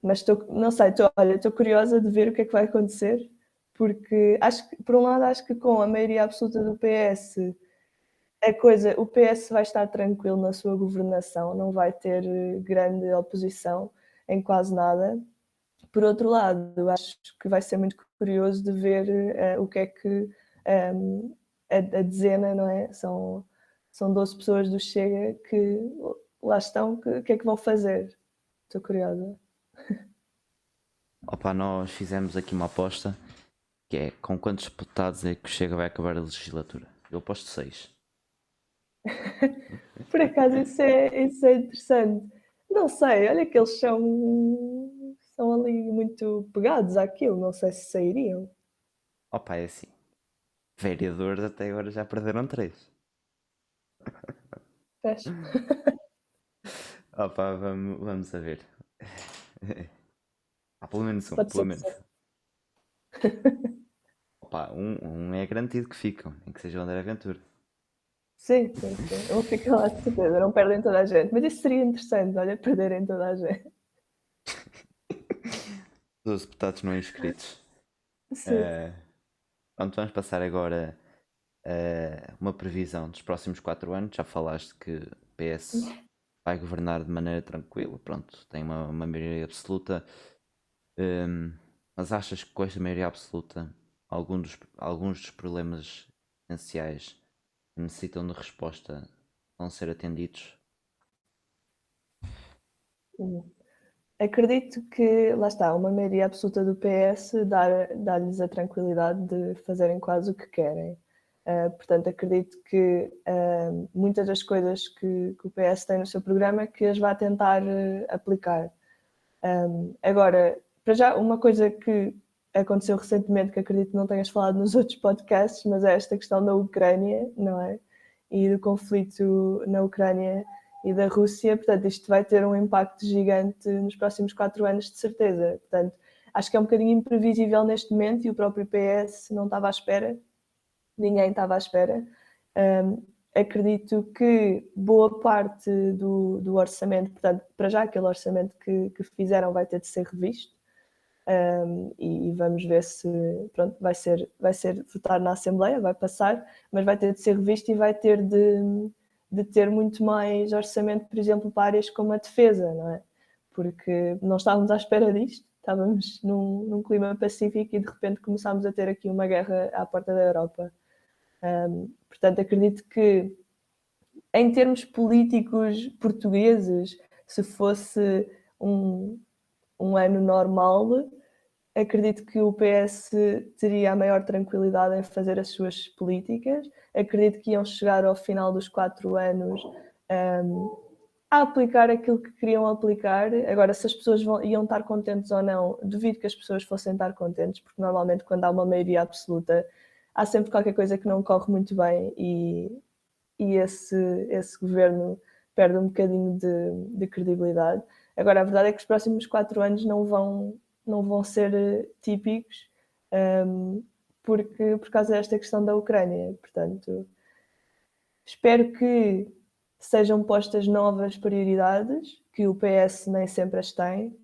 Mas não sei, estou curiosa de ver o que é que vai acontecer, porque por um lado acho que com a maioria absoluta do PS o PS vai estar tranquilo na sua governação, não vai ter grande oposição em quase nada. Por outro lado, acho que vai ser muito curioso de ver o que é que a dezena, não é? São 12 pessoas do Chega que lá estão, o que é que vão fazer? Estou curiosa. Opa, nós fizemos aqui uma aposta, que é com quantos deputados é que o Chega vai acabar a legislatura? Eu aposto 6. Por acaso isso é interessante. Não sei, olha que eles são ali muito pegados àquilo, não sei se sairiam. Opa, é assim. Vereadores até agora já perderam 3. Fecho. Opa, vamos a ver. Pelo menos um, Pode pelo ser menos. que Opa, um é garantido que ficam, nem que seja o André Ventura. sim. Eu fico lá de certeza, não perdem toda a gente. Mas isso seria interessante, olha, perderem toda a gente. 12 deputados não inscritos. Sim. Pronto, vamos passar agora a uma previsão dos próximos 4 anos. Já falaste que o PS vai governar de maneira tranquila, pronto, tem uma maioria absoluta. Mas achas que com esta maioria absoluta alguns dos problemas essenciais que necessitam de resposta vão ser atendidos? Acredito que, lá está, uma maioria absoluta do PS dá-lhes a tranquilidade de fazerem quase o que querem. Portanto, acredito que muitas das coisas que o PS tem no seu programa que as vai tentar aplicar. Agora, para já, uma coisa que aconteceu recentemente, que acredito que não tenhas falado nos outros podcasts, mas é esta questão da Ucrânia, não é? E do conflito na Ucrânia e da Rússia. Portanto, isto vai ter um impacto gigante nos próximos 4 anos, de certeza. Portanto, acho que é um bocadinho imprevisível neste momento e o próprio PS não estava à espera. Ninguém estava à espera. Acredito que boa parte do orçamento, portanto, para já aquele orçamento que fizeram vai ter de ser revisto. E vamos ver se pronto, vai ser votado na Assembleia, vai passar, mas vai ter de ser revisto e vai ter de ter muito mais orçamento, por exemplo, para áreas como a defesa, não é? Porque não estávamos à espera disto, estávamos num clima pacífico e de repente começámos a ter aqui uma guerra à porta da Europa. Portanto, acredito que em termos políticos portugueses, se fosse um ano normal, acredito que o PS teria a maior tranquilidade em fazer as suas políticas. Acredito que iam chegar ao final dos 4 anos a aplicar aquilo que queriam aplicar. Agora, se as pessoas iam estar contentes ou não, duvido que as pessoas fossem estar contentes, porque normalmente quando há uma maioria absoluta há sempre qualquer coisa que não corre muito bem e esse governo perde um bocadinho de credibilidade. Agora, a verdade é que os próximos 4 anos não vão ser típicos por causa desta questão da Ucrânia. Portanto, espero que sejam postas novas prioridades, que o PS nem sempre as tem.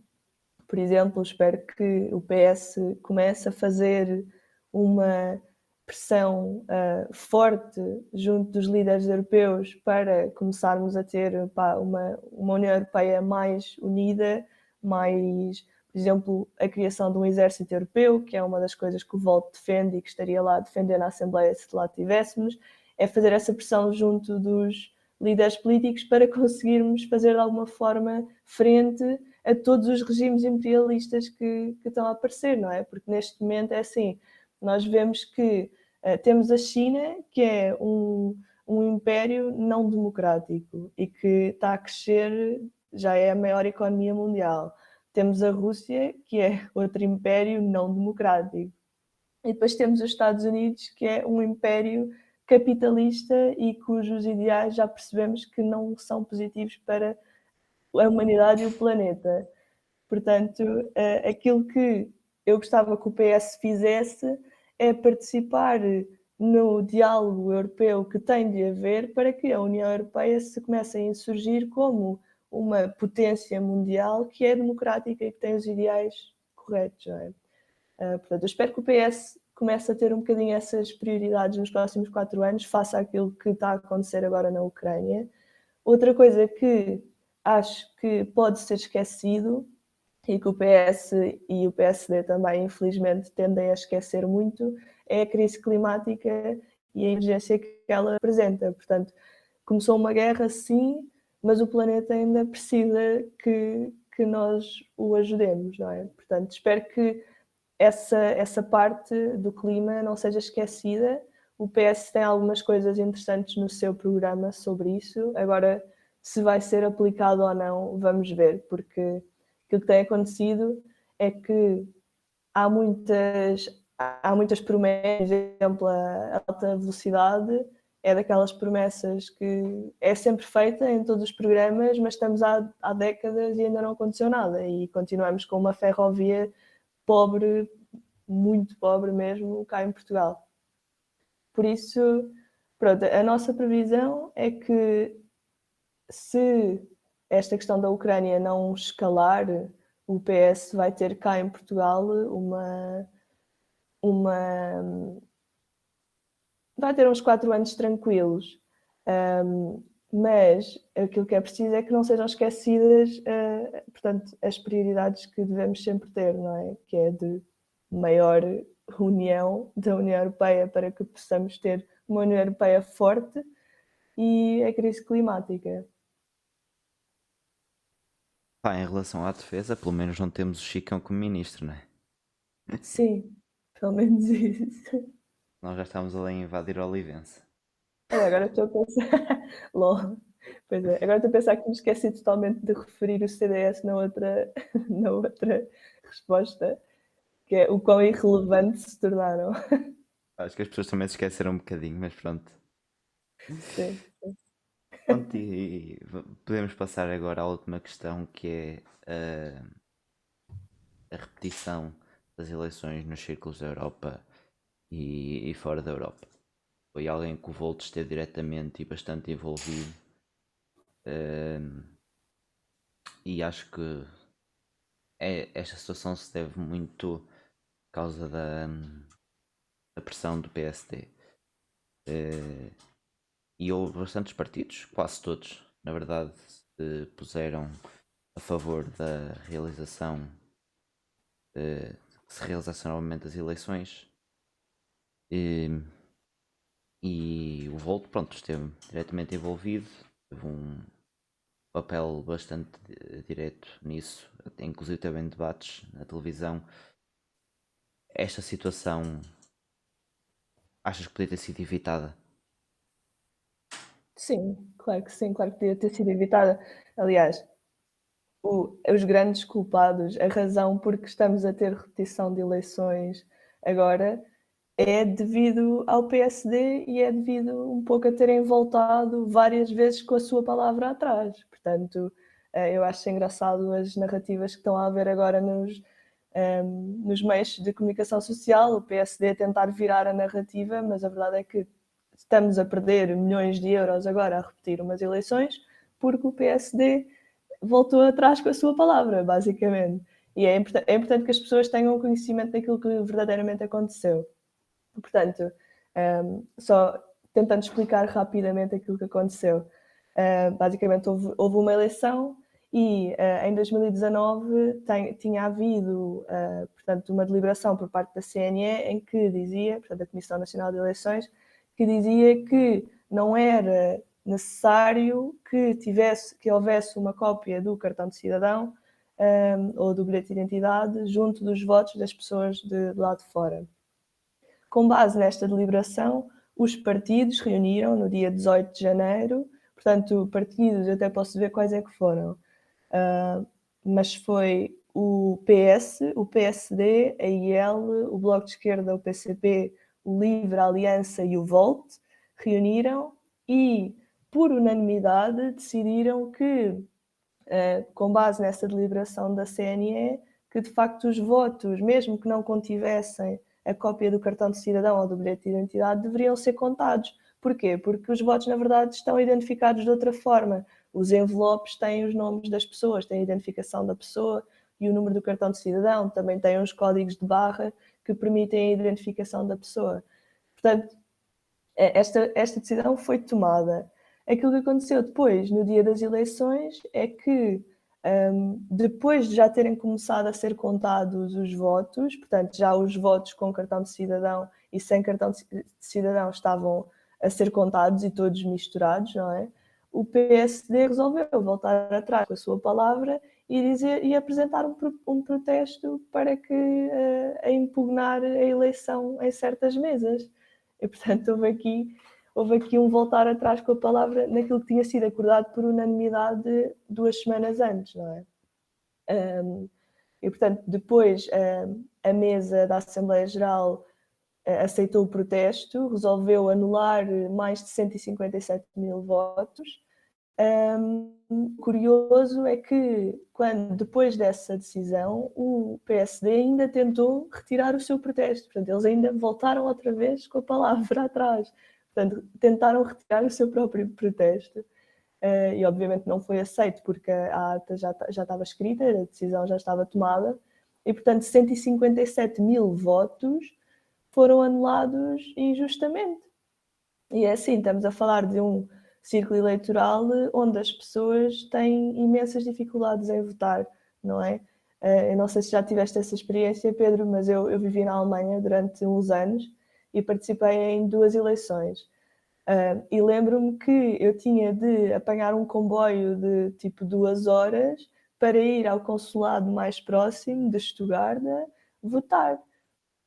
Por exemplo, espero que o PS comece a fazer uma pressão forte junto dos líderes europeus para começarmos a ter uma União Europeia mais unida, mais, por exemplo, a criação de um exército europeu, que é uma das coisas que o Volt defende e que estaria lá a defender na Assembleia se lá tivéssemos, é fazer essa pressão junto dos líderes políticos para conseguirmos fazer de alguma forma frente a todos os regimes imperialistas que estão a aparecer, não é? Porque neste momento é assim, nós vemos que temos a China, que é um império não democrático e que está a crescer, já é a maior economia mundial. Temos a Rússia, que é outro império não democrático. E depois temos os Estados Unidos, que é um império capitalista e cujos ideais já percebemos que não são positivos para a humanidade e o planeta. Portanto, aquilo que eu gostava que o PS fizesse é participar no diálogo europeu que tem de haver para que a União Europeia se comece a insurgir como uma potência mundial que é democrática e que tem os ideais corretos. Não é? Portanto, eu espero que o PS comece a ter um bocadinho essas prioridades nos próximos 4 anos, face àquilo que está a acontecer agora na Ucrânia. Outra coisa que acho que pode ser esquecido e que o PS e o PSD também, infelizmente, tendem a esquecer muito, é a crise climática e a emergência que ela apresenta. Portanto, começou uma guerra, sim, mas o planeta ainda precisa que nós o ajudemos, não é? Portanto, espero que essa parte do clima não seja esquecida. O PS tem algumas coisas interessantes no seu programa sobre isso. Agora, se vai ser aplicado ou não, vamos ver, porque aquilo que tem acontecido é que há muitas promessas, por exemplo, a alta velocidade é daquelas promessas que é sempre feita em todos os programas, mas estamos há décadas e ainda não aconteceu nada e continuamos com uma ferrovia pobre, muito pobre mesmo, cá em Portugal. Por isso, pronto, a nossa previsão é que se esta questão da Ucrânia não escalar, o PS vai ter cá em Portugal vai ter uns 4 anos tranquilos. Mas aquilo que é preciso é que não sejam esquecidas, portanto, as prioridades que devemos sempre ter, não é? Que é de maior união da União Europeia para que possamos ter uma União Europeia forte e a crise climática. Em relação à defesa, pelo menos não temos o Chicão como ministro, não é? Sim, pelo menos isso. Nós já estamos ali a invadir o Olivense. Olha, agora estou a pensar. LOL. Pois é, agora estou a pensar que me esqueci totalmente de referir o CDS na outra, na outra resposta, que é o quão irrelevantes se tornaram. Acho que as pessoas também se esqueceram um bocadinho, mas pronto. Sim. Pronto, e podemos passar agora à última questão, que é a repetição das eleições nos círculos da Europa e fora da Europa. Foi alguém que o Volt esteve diretamente e bastante envolvido. E acho que esta situação se deve muito por causa da pressão do PSD. E houve bastantes partidos, quase todos, na verdade, se puseram a favor da realização, que se realizasse novamente as eleições. E o Volt, pronto, esteve diretamente envolvido, teve um papel bastante direto nisso, inclusive teve em debates na televisão. Esta situação, achas que podia ter sido evitada? Sim, claro que sim, claro que podia ter sido evitada. Aliás, os grandes culpados, a razão por que estamos a ter repetição de eleições agora é devido ao PSD e é devido um pouco a terem voltado várias vezes com a sua palavra atrás. Portanto, eu acho engraçado as narrativas que estão a haver agora nos meios de comunicação social, o PSD a tentar virar a narrativa, mas a verdade é que estamos a perder milhões de euros agora a repetir umas eleições porque o PSD voltou atrás com a sua palavra, basicamente. E é importante que as pessoas tenham conhecimento daquilo que verdadeiramente aconteceu. Portanto, só tentando explicar rapidamente aquilo que aconteceu. Basicamente, houve uma eleição e em 2019 tinha havido, portanto, uma deliberação por parte da CNE em que dizia, portanto, a Comissão Nacional de Eleições, que dizia que não era necessário que houvesse uma cópia do cartão de cidadão ou do bilhete de identidade junto dos votos das pessoas de lá de fora. Com base nesta deliberação, os partidos reuniram no dia 18 de janeiro, portanto, partidos, eu até posso ver quais é que foram, mas foi o PS, o PSD, a IL, o Bloco de Esquerda, o PCP, o Livre, a Aliança e o Volt, reuniram e, por unanimidade, decidiram que, com base nessa deliberação da CNE, que de facto os votos, mesmo que não contivessem a cópia do cartão de cidadão ou do bilhete de identidade, deveriam ser contados. Porquê? Porque os votos, na verdade, estão identificados de outra forma. Os envelopes têm os nomes das pessoas, têm a identificação da pessoa e o número do cartão de cidadão, também têm uns códigos de barra que permitem a identificação da pessoa. Portanto, esta decisão foi tomada. Aquilo que aconteceu depois, no dia das eleições, é que depois de já terem começado a ser contados os votos, portanto, já os votos com cartão de cidadão e sem cartão de cidadão estavam a ser contados e todos misturados, não é? O PSD resolveu voltar atrás com a sua palavra e apresentar um protesto para que a impugnar a eleição em certas mesas. E, portanto, houve aqui um voltar atrás com a palavra naquilo que tinha sido acordado por unanimidade 2 semanas antes, não é? E, portanto, depois a mesa da Assembleia Geral aceitou o protesto, resolveu anular mais de 157 mil votos. Curioso é que, depois dessa decisão, o PSD ainda tentou retirar o seu protesto. Portanto, eles ainda voltaram outra vez com a palavra atrás. Portanto, tentaram retirar o seu próprio protesto. E, obviamente, não foi aceito, porque a ata já estava escrita, a decisão já estava tomada. E, portanto, 157 mil votos foram anulados injustamente. E é assim, estamos a falar de um círculo eleitoral onde as pessoas têm imensas dificuldades em votar, não é? Eu não sei se já tiveste essa experiência, Pedro, mas eu vivi na Alemanha durante uns anos e participei em 2 eleições. E lembro-me que eu tinha de apanhar um comboio de tipo 2 horas para ir ao consulado mais próximo de Stuttgart votar.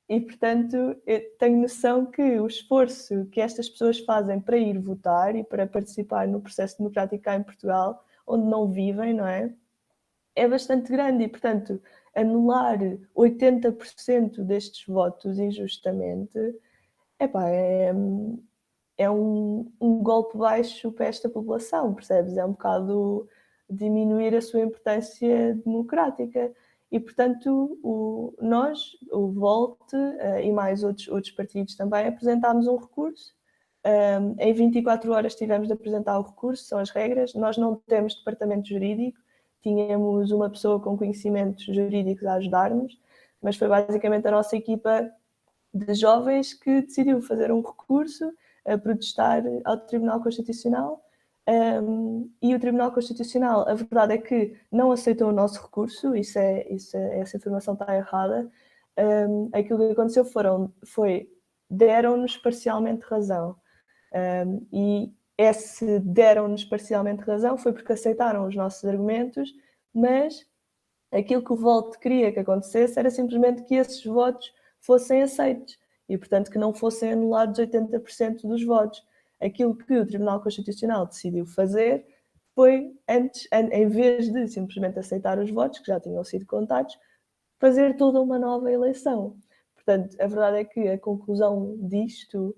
E, portanto, eu tenho noção que o esforço que estas pessoas fazem para ir votar e para participar no processo democrático cá em Portugal, onde não vivem, não é? É bastante grande e, portanto, anular 80% destes votos injustamente, epá, é um golpe baixo para esta população, percebes? É um bocado diminuir a sua importância democrática. E, portanto, nós, o Volt e mais outros partidos também, apresentámos um recurso. Em 24 horas tivemos de apresentar o recurso, são as regras. Nós não temos departamento jurídico, tínhamos uma pessoa com conhecimentos jurídicos a ajudar-nos, mas foi basicamente a nossa equipa de jovens que decidiu fazer um recurso a protestar ao Tribunal Constitucional. E o Tribunal Constitucional, a verdade é que não aceitou o nosso recurso, essa informação está errada. Aquilo que aconteceu foi deram-nos parcialmente razão. E esse deram-nos parcialmente razão foi porque aceitaram os nossos argumentos, mas aquilo que o Volt queria que acontecesse era simplesmente que esses votos fossem aceitos e, portanto, que não fossem anulados 80% dos votos. Aquilo que o Tribunal Constitucional decidiu fazer foi, antes, em vez de simplesmente aceitar os votos, que já tinham sido contados, fazer toda uma nova eleição. Portanto, a verdade é que a conclusão disto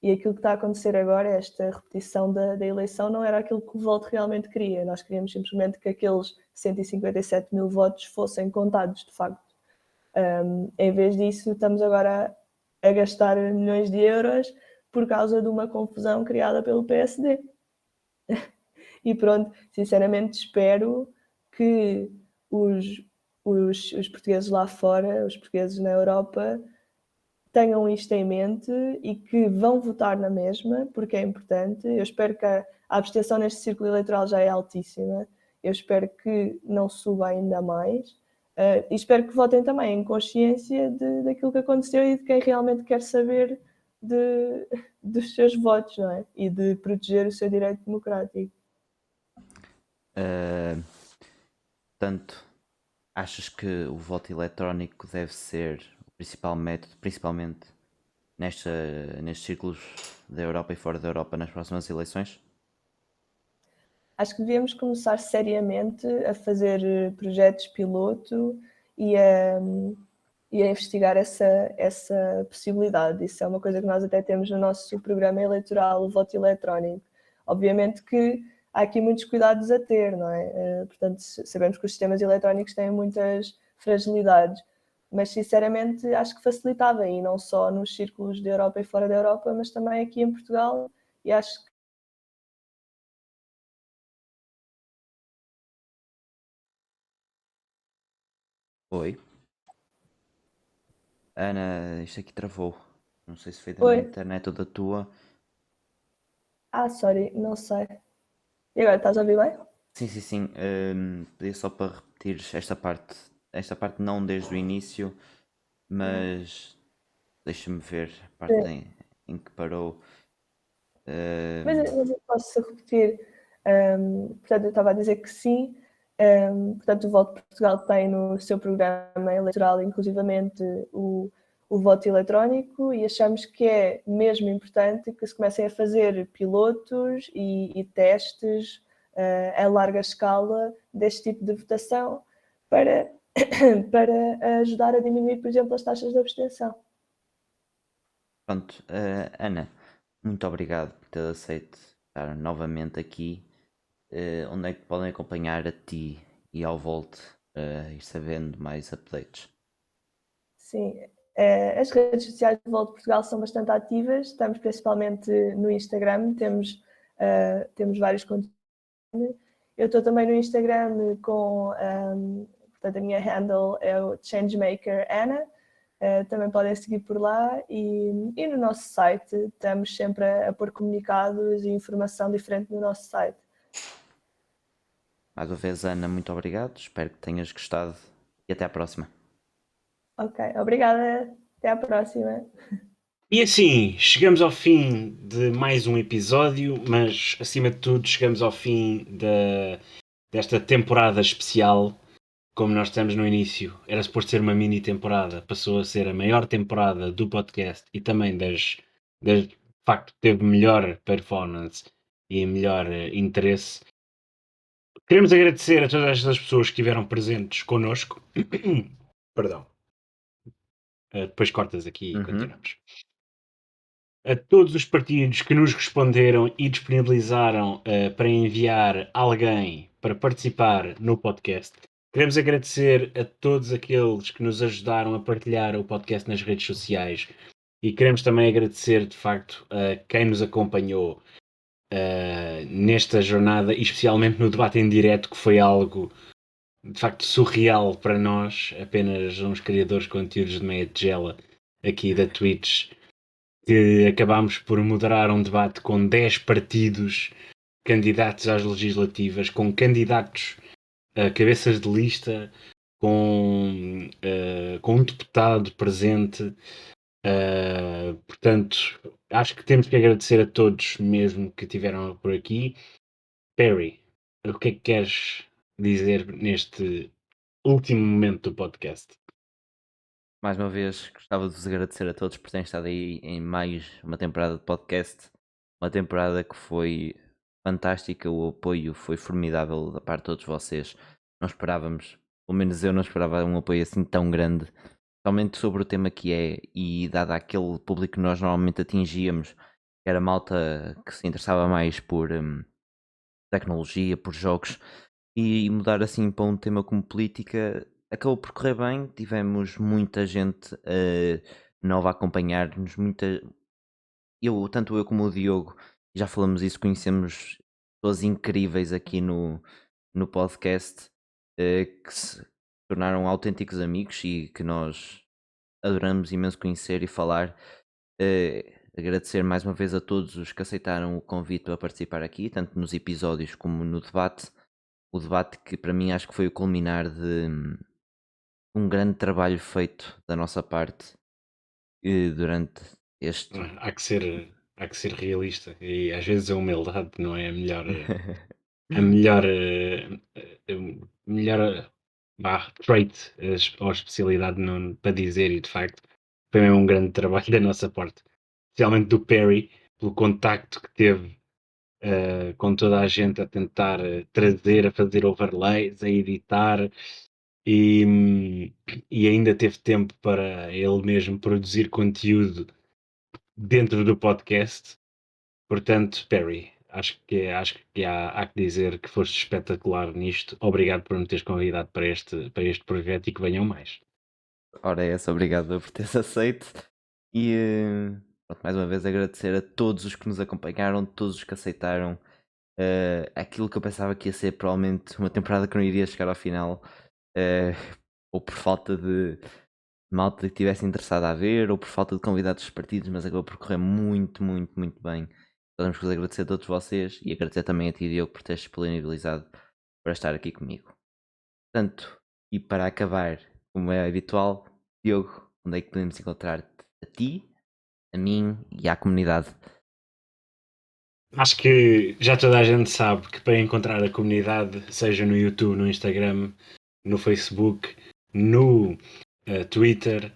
e aquilo que está a acontecer agora, esta repetição da eleição, não era aquilo que o Volt realmente queria. Nós queríamos simplesmente que aqueles 157 mil votos fossem contados, de facto. Em vez disso, estamos agora a gastar milhões de euros por causa de uma confusão criada pelo PSD. E pronto, sinceramente espero que os portugueses lá fora, os portugueses na Europa, tenham isto em mente e que vão votar na mesma, porque é importante. Eu espero que a abstenção neste círculo eleitoral já é altíssima. Eu espero que não suba ainda mais. E espero que votem também em consciência daquilo que aconteceu e de quem realmente quer saber dos seus votos, não é? E de proteger o seu direito democrático. Portanto, achas que o voto eletrónico deve ser o principal método, principalmente nestes círculos da Europa e fora da Europa nas próximas eleições? Acho que devíamos começar seriamente a fazer projetos piloto e a investigar essa possibilidade. Isso é uma coisa que nós até temos no nosso programa eleitoral, o voto eletrónico. Obviamente que há aqui muitos cuidados a ter, não é? Portanto, sabemos que os sistemas eletrónicos têm muitas fragilidades, mas sinceramente acho que facilitava, e não só nos círculos da Europa e fora da Europa, mas também aqui em Portugal, e acho que Oi. Ana, isto aqui travou. Não sei se foi da Oi. minha internet ou da tua. sorry, não sei. E agora, estás a ouvir bem? Sim. Pedia só para repetir esta parte. Esta parte não desde o início, mas deixa-me ver a parte em que parou. Mas eu posso repetir. Portanto, eu estava a dizer que sim. Portanto, o Voto de Portugal tem no seu programa eleitoral, inclusivamente, o voto eletrónico, e achamos que é mesmo importante que se comecem a fazer pilotos e testes a larga escala deste tipo de votação para ajudar a diminuir, por exemplo, as taxas de abstenção. Pronto, Ana, muito obrigado por ter aceito estar novamente aqui. Onde é que podem acompanhar a ti e ao Volt ir sabendo mais updates? Sim, as redes sociais do Volt Portugal são bastante ativas, estamos principalmente no Instagram, temos vários conteúdos. Eu estou também no Instagram com, portanto, a minha handle é o Changemaker Ana. Também podem seguir por lá e no nosso site estamos sempre a pôr comunicados e informação diferente no nosso site. Mais uma vez, Ana, muito obrigado. Espero que tenhas gostado e até à próxima. Ok, obrigada. Até à próxima. E assim, chegamos ao fim de mais um episódio, mas acima de tudo chegamos ao fim desta temporada especial como nós estamos no início, era suposto ser uma mini temporada, passou a ser a maior temporada do podcast e também de facto teve melhor performance e melhor interesse. Queremos agradecer a todas estas pessoas que estiveram presentes connosco. Perdão. Depois cortas aqui e Uhum. continuamos. A todos os partidos que nos responderam e disponibilizaram para enviar alguém para participar no podcast. Queremos agradecer a todos aqueles que nos ajudaram a partilhar o podcast nas redes sociais e queremos também agradecer, de facto, a quem nos acompanhou nesta jornada, e especialmente no debate em direto, que foi algo de facto surreal para nós, apenas uns criadores de conteúdos de meia tigela aqui da Twitch, que acabámos por moderar um debate com 10 partidos candidatos às legislativas, com candidatos a cabeças de lista, com um deputado presente. Portanto, acho que temos que agradecer a todos mesmo que estiveram por aqui. Perry, o que é que queres dizer neste último momento do podcast? Mais uma vez, gostava de vos agradecer a todos por terem estado aí em mais uma temporada de podcast. Uma temporada que foi fantástica, o apoio foi formidável da parte de todos vocês. Não esperávamos, pelo menos eu não esperava um apoio assim tão grande, especialmente sobre o tema que é, e dado aquele público que nós normalmente atingíamos, que era malta que se interessava mais por tecnologia, por jogos, e mudar assim para um tema como política acabou por correr bem. Tivemos muita gente nova a acompanhar-nos, tanto eu como o Diogo, já falamos isso, conhecemos pessoas incríveis aqui no podcast, que se tornaram autênticos amigos e que nós adoramos imenso conhecer e falar. Agradecer mais uma vez a todos os que aceitaram o convite para participar aqui, tanto nos episódios como no debate. O debate que para mim acho que foi o culminar de um grande trabalho feito da nossa parte durante este. Há que ser realista, e às vezes a humildade não é a melhor trait ou especialidade para dizer, e de facto foi mesmo um grande trabalho da nossa parte, especialmente do Perry, pelo contacto que teve com toda a gente a tentar trazer, a fazer overlays, a editar, e ainda teve tempo para ele mesmo produzir conteúdo dentro do podcast. Portanto, Perry, acho que há que dizer que foste espetacular nisto. Obrigado por me teres convidado para este projeto e que venham mais. Ora, é essa, obrigado por teres aceito. E pronto, mais uma vez agradecer a todos os que nos acompanharam, todos os que aceitaram aquilo que eu pensava que ia ser provavelmente uma temporada que não iria chegar ao final, ou por falta de malta que estivesse interessada a ver, ou por falta de convidados dos partidos, mas acabou por correr muito, muito, muito bem. Podemos vos agradecer a todos vocês e agradecer também a ti, Diogo, por teres disponibilizado para estar aqui comigo. Portanto, e para acabar, como é habitual, Diogo, onde é que podemos encontrar-te a ti, a mim e à comunidade? Acho que já toda a gente sabe que para encontrar a comunidade, seja no YouTube, no Instagram, no Facebook, no Twitter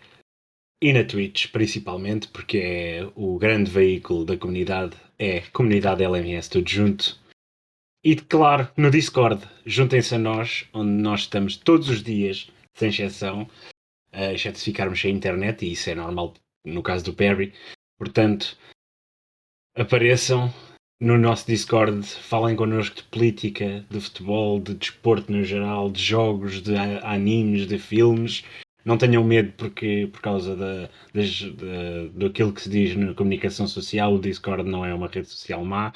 e na Twitch, principalmente, porque é o grande veículo da comunidade, é Comunidade LMS, tudo junto. E, claro, no Discord, juntem-se a nós, onde nós estamos todos os dias, sem exceção, exceto se ficarmos sem internet, e isso é normal no caso do Perry. Portanto, apareçam no nosso Discord, falem connosco de política, de futebol, de desporto no geral, de jogos, de animes, de filmes. Não tenham medo, porque por causa daquilo que se diz na comunicação social, o Discord não é uma rede social má.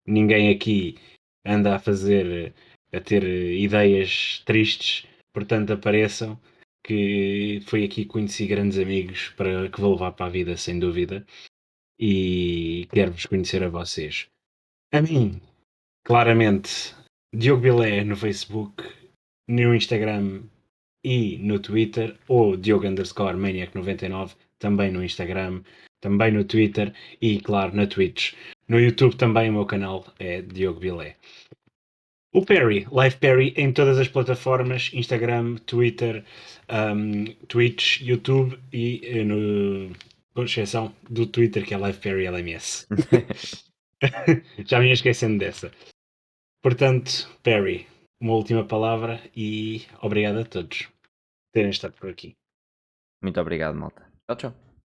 Ninguém aqui anda a ter ideias tristes, portanto apareçam, que foi aqui que conheci grandes amigos que vou levar para a vida, sem dúvida, e quero-vos conhecer a vocês. A mim, claramente, Diogo Bilé no Facebook, no Instagram e no Twitter, ou Diogo_Maniac99, também no Instagram, também no Twitter e, claro, na Twitch. No YouTube também o meu canal é Diogo Bilé. O Perry, Live Perry, em todas as plataformas, Instagram, Twitter, Twitch, YouTube e com exceção do Twitter, que é Live Perry LMS. Já me ia esquecendo dessa. Portanto, Perry, uma última palavra e obrigado a todos por terem estado por aqui. Muito obrigado, malta. Tchau, tchau.